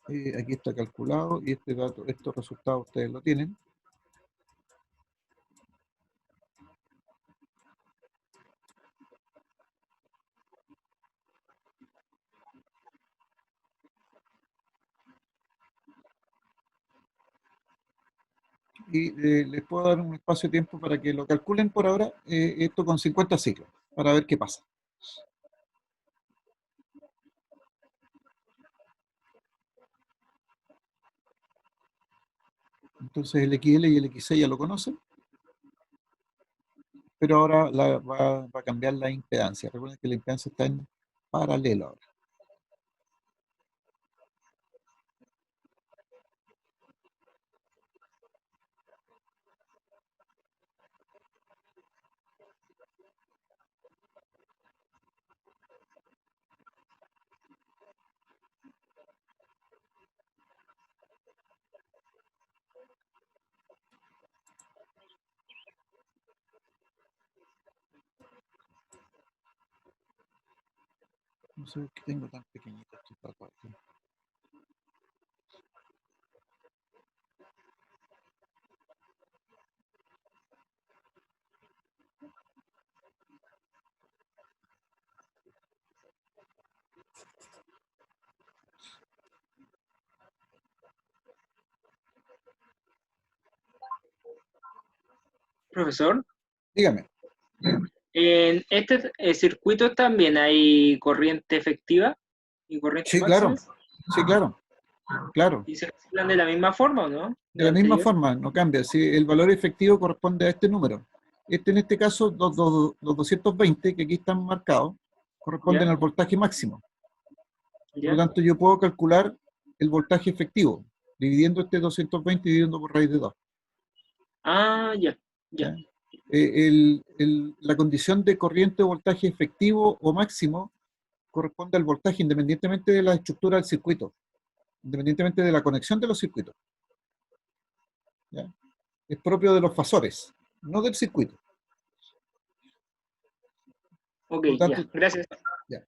Aquí está calculado y este dato, estos resultados ustedes lo tienen. y les puedo dar un espacio de tiempo para que lo calculen por ahora, esto con 50 ciclos, para ver qué pasa. Entonces el XL y el XC ya lo conocen, pero ahora va a cambiar la impedancia. Recuerden que la impedancia está en paralelo ahora. No sé por qué tengo tan pequeñito estos datos aquí. Profesor, Dígame. en este circuito también hay corriente efectiva y corriente Sí, claro. máxima. Sí, claro. Claro. ¿Y se reciclan de la misma forma o no? De la misma anterior? forma, no cambia. Si el valor efectivo corresponde a este número. En este caso, los 220 que aquí están marcados corresponden ¿Ya? al voltaje máximo. Por lo ¿Ya? tanto, yo puedo calcular el voltaje efectivo, dividiendo este 220 y dividiendo por raíz de 2. Ah, ya. Ya. ¿Ya? La condición de corriente o voltaje efectivo o máximo corresponde al voltaje independientemente de la estructura del circuito, independientemente de la conexión de los circuitos. ¿Ya? Es propio de los fasores, no del circuito. Ok, Por lo ya. tanto, Gracias. ya.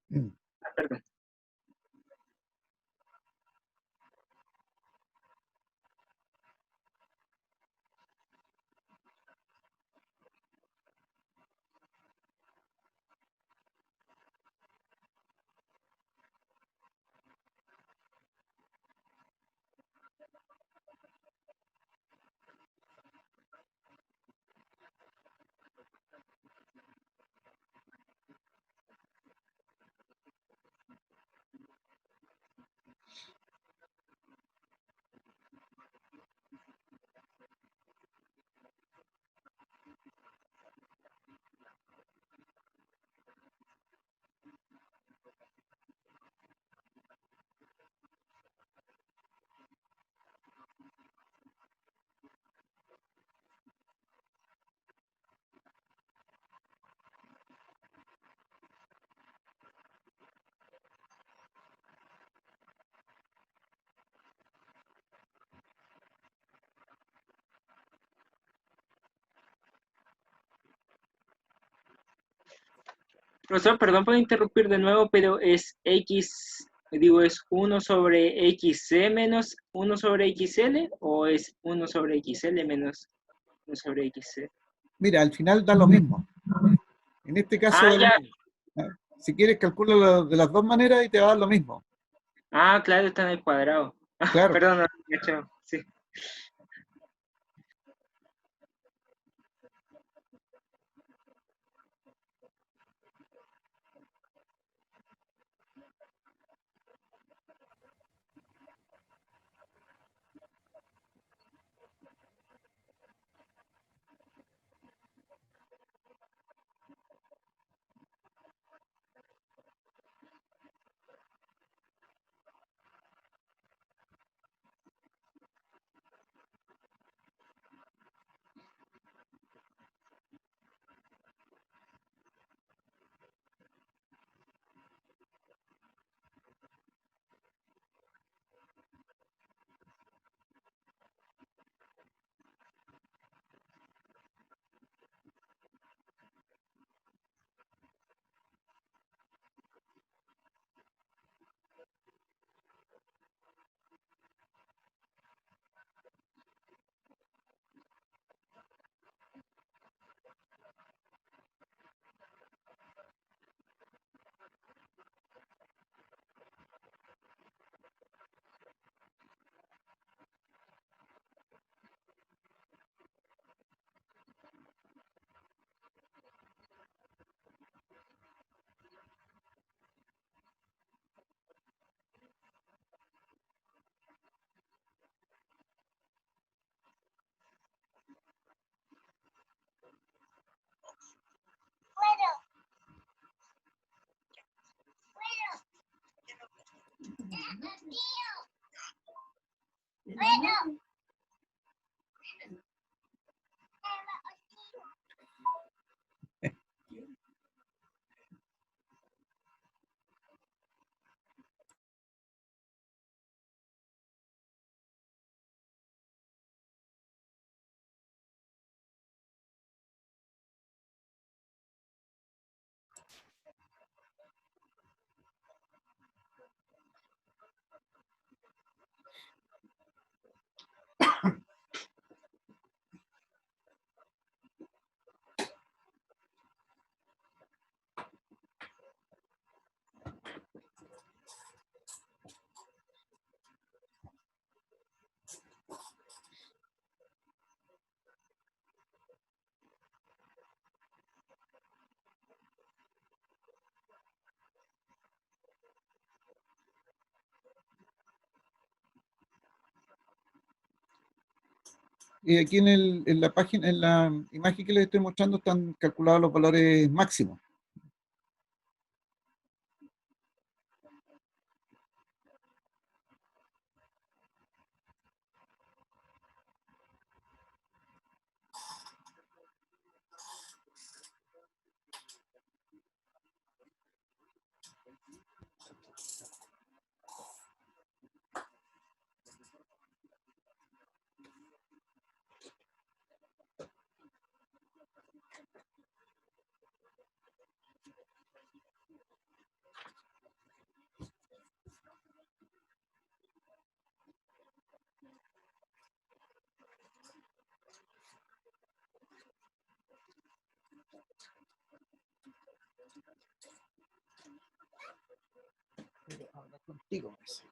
Ah, perdón. Profesor, perdón por interrumpir de nuevo, pero es X, digo, ¿es 1/XC menos 1/XL o es 1/XL menos 1/XC? Mira, al final da lo mismo. En este caso Ah, da lo ya. mismo. ¿Ya? Si quieres, calcula de las dos maneras y te va a dar lo mismo. Ah, claro, está en el cuadrado. Claro. Perdón, no lo había hecho. Sí. Y aquí en la página, en la imagen que les estoy mostrando, están calculados los valores máximos. Quiero hablar contigo, pues.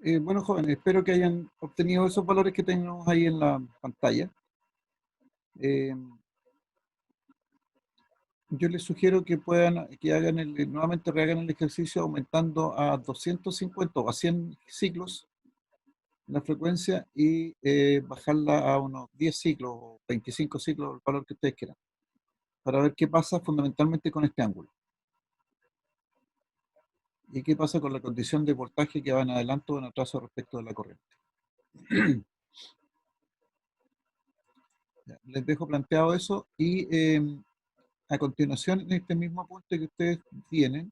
Bueno, jóvenes, espero que hayan obtenido esos valores que tenemos ahí en la pantalla. Eh, yo les sugiero que que hagan nuevamente rehagan el ejercicio aumentando a 250 o a 100 ciclos la frecuencia y bajarla a unos 10 ciclos o 25 ciclos, el valor que ustedes quieran, para ver qué pasa fundamentalmente con este ángulo. ¿Y qué pasa con la condición de voltaje que va en adelanto o en atraso respecto de la corriente? Ya, les dejo planteado eso y a continuación, en este mismo apunte que ustedes tienen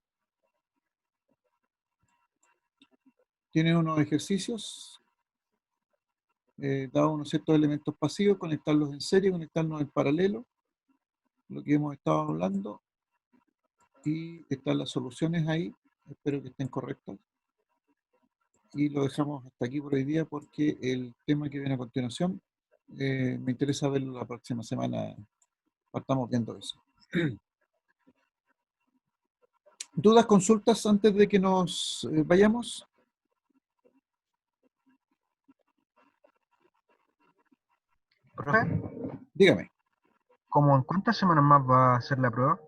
unos ejercicios, dados unos ciertos elementos pasivos, conectarlos en serie, conectarlos en paralelo, lo que hemos estado hablando, y están las soluciones ahí, espero que estén correctas. Y lo dejamos hasta aquí por hoy día porque el tema que viene a continuación me interesa verlo la próxima semana. Estamos viendo eso. ¿Dudas, consultas antes de que nos vayamos? Profe, Dígame. ¿cómo en cuántas semanas más va a ser la prueba?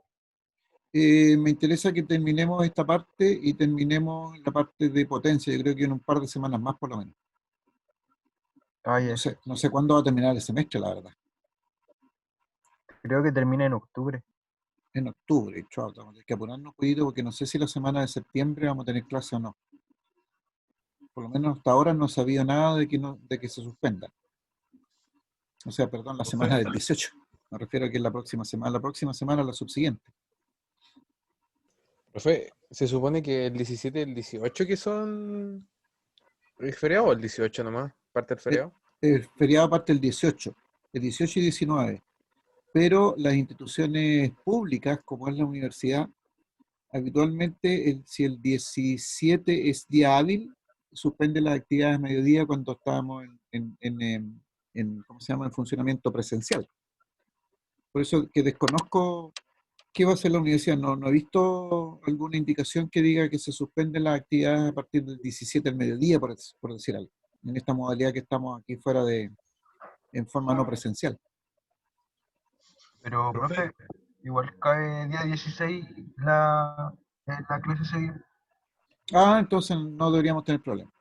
Me interesa que terminemos esta parte y terminemos la parte de potencia. Yo creo que en un par de semanas más por lo menos. Ah, ya. No sé cuándo va a terminar el semestre, la verdad. Creo que termina en octubre. En octubre, chao, vamos a tener que apurarnos un poquito porque no sé si la semana de septiembre vamos a tener clase o no. Por lo menos hasta ahora no he sabido nada de que se suspenda. O sea, perdón, la semana del 18. Me refiero a que es la próxima semana, la subsiguiente. Profe, se supone que el 17 y el 18 que son el feriado o el 18 nomás, parte del feriado. El feriado parte el 18 y 19. Pero las instituciones públicas, como es la universidad, habitualmente, si el 17 es día hábil, suspende las actividades a mediodía cuando estábamos ¿cómo se llama?, en funcionamiento presencial. Por eso que desconozco qué va a hacer la universidad. No he visto alguna indicación que diga que se suspenden las actividades a partir del 17 al mediodía, por decir algo, en esta modalidad que estamos aquí fuera en forma no presencial. Pero, profe, igual cae día 16 la clase ese día. Ah, entonces no deberíamos tener problema.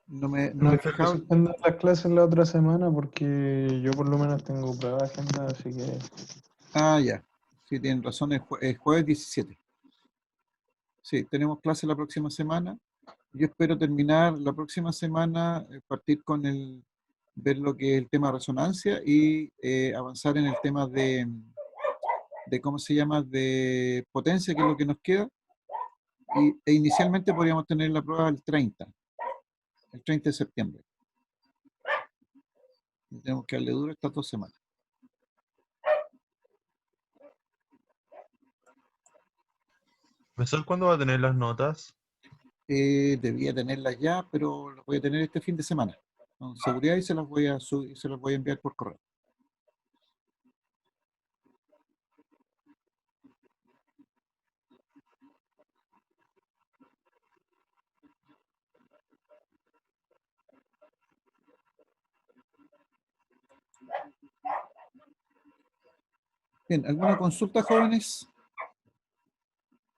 No No he es que fijado. suspendan las clases la otra semana porque yo por lo menos tengo prueba de agenda, así que Ah, ya. Sí, tienen razón, es jueves 17. Sí, tenemos clase la próxima semana. Yo espero terminar la próxima semana, partir con ver lo que es el tema de resonancia y avanzar en el tema ¿cómo se llama?, de potencia, que es lo que nos queda. E inicialmente podríamos tener la prueba el 30 de septiembre. Y tenemos que darle duro estas 2 semanas. ¿Profesor, cuándo va a tener las notas? Debía tenerlas ya, pero las voy a tener este fin de semana con seguridad y se las voy a enviar por correo. Bien, ¿alguna consulta, jóvenes?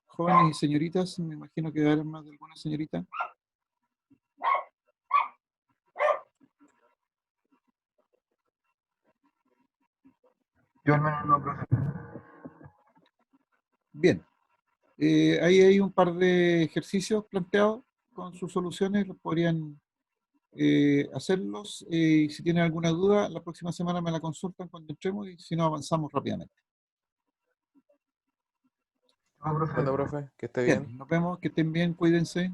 Jóvenes y señoritas, me imagino que va a haber más de alguna señorita. Yo al menos no, profe. Bien, ahí hay un par de ejercicios planteados con sus soluciones, los podrían hacerlos. Y si tienen alguna duda, la próxima semana me la consultan cuando entremos y si no, avanzamos rápidamente. No, profe. Bueno, profe, que esté Bien, bien. nos vemos, que estén bien, cuídense.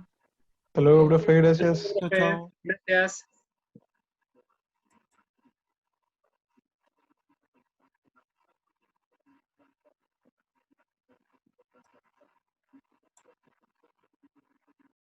hasta luego, profe, gracias. Chao, chao. Gracias.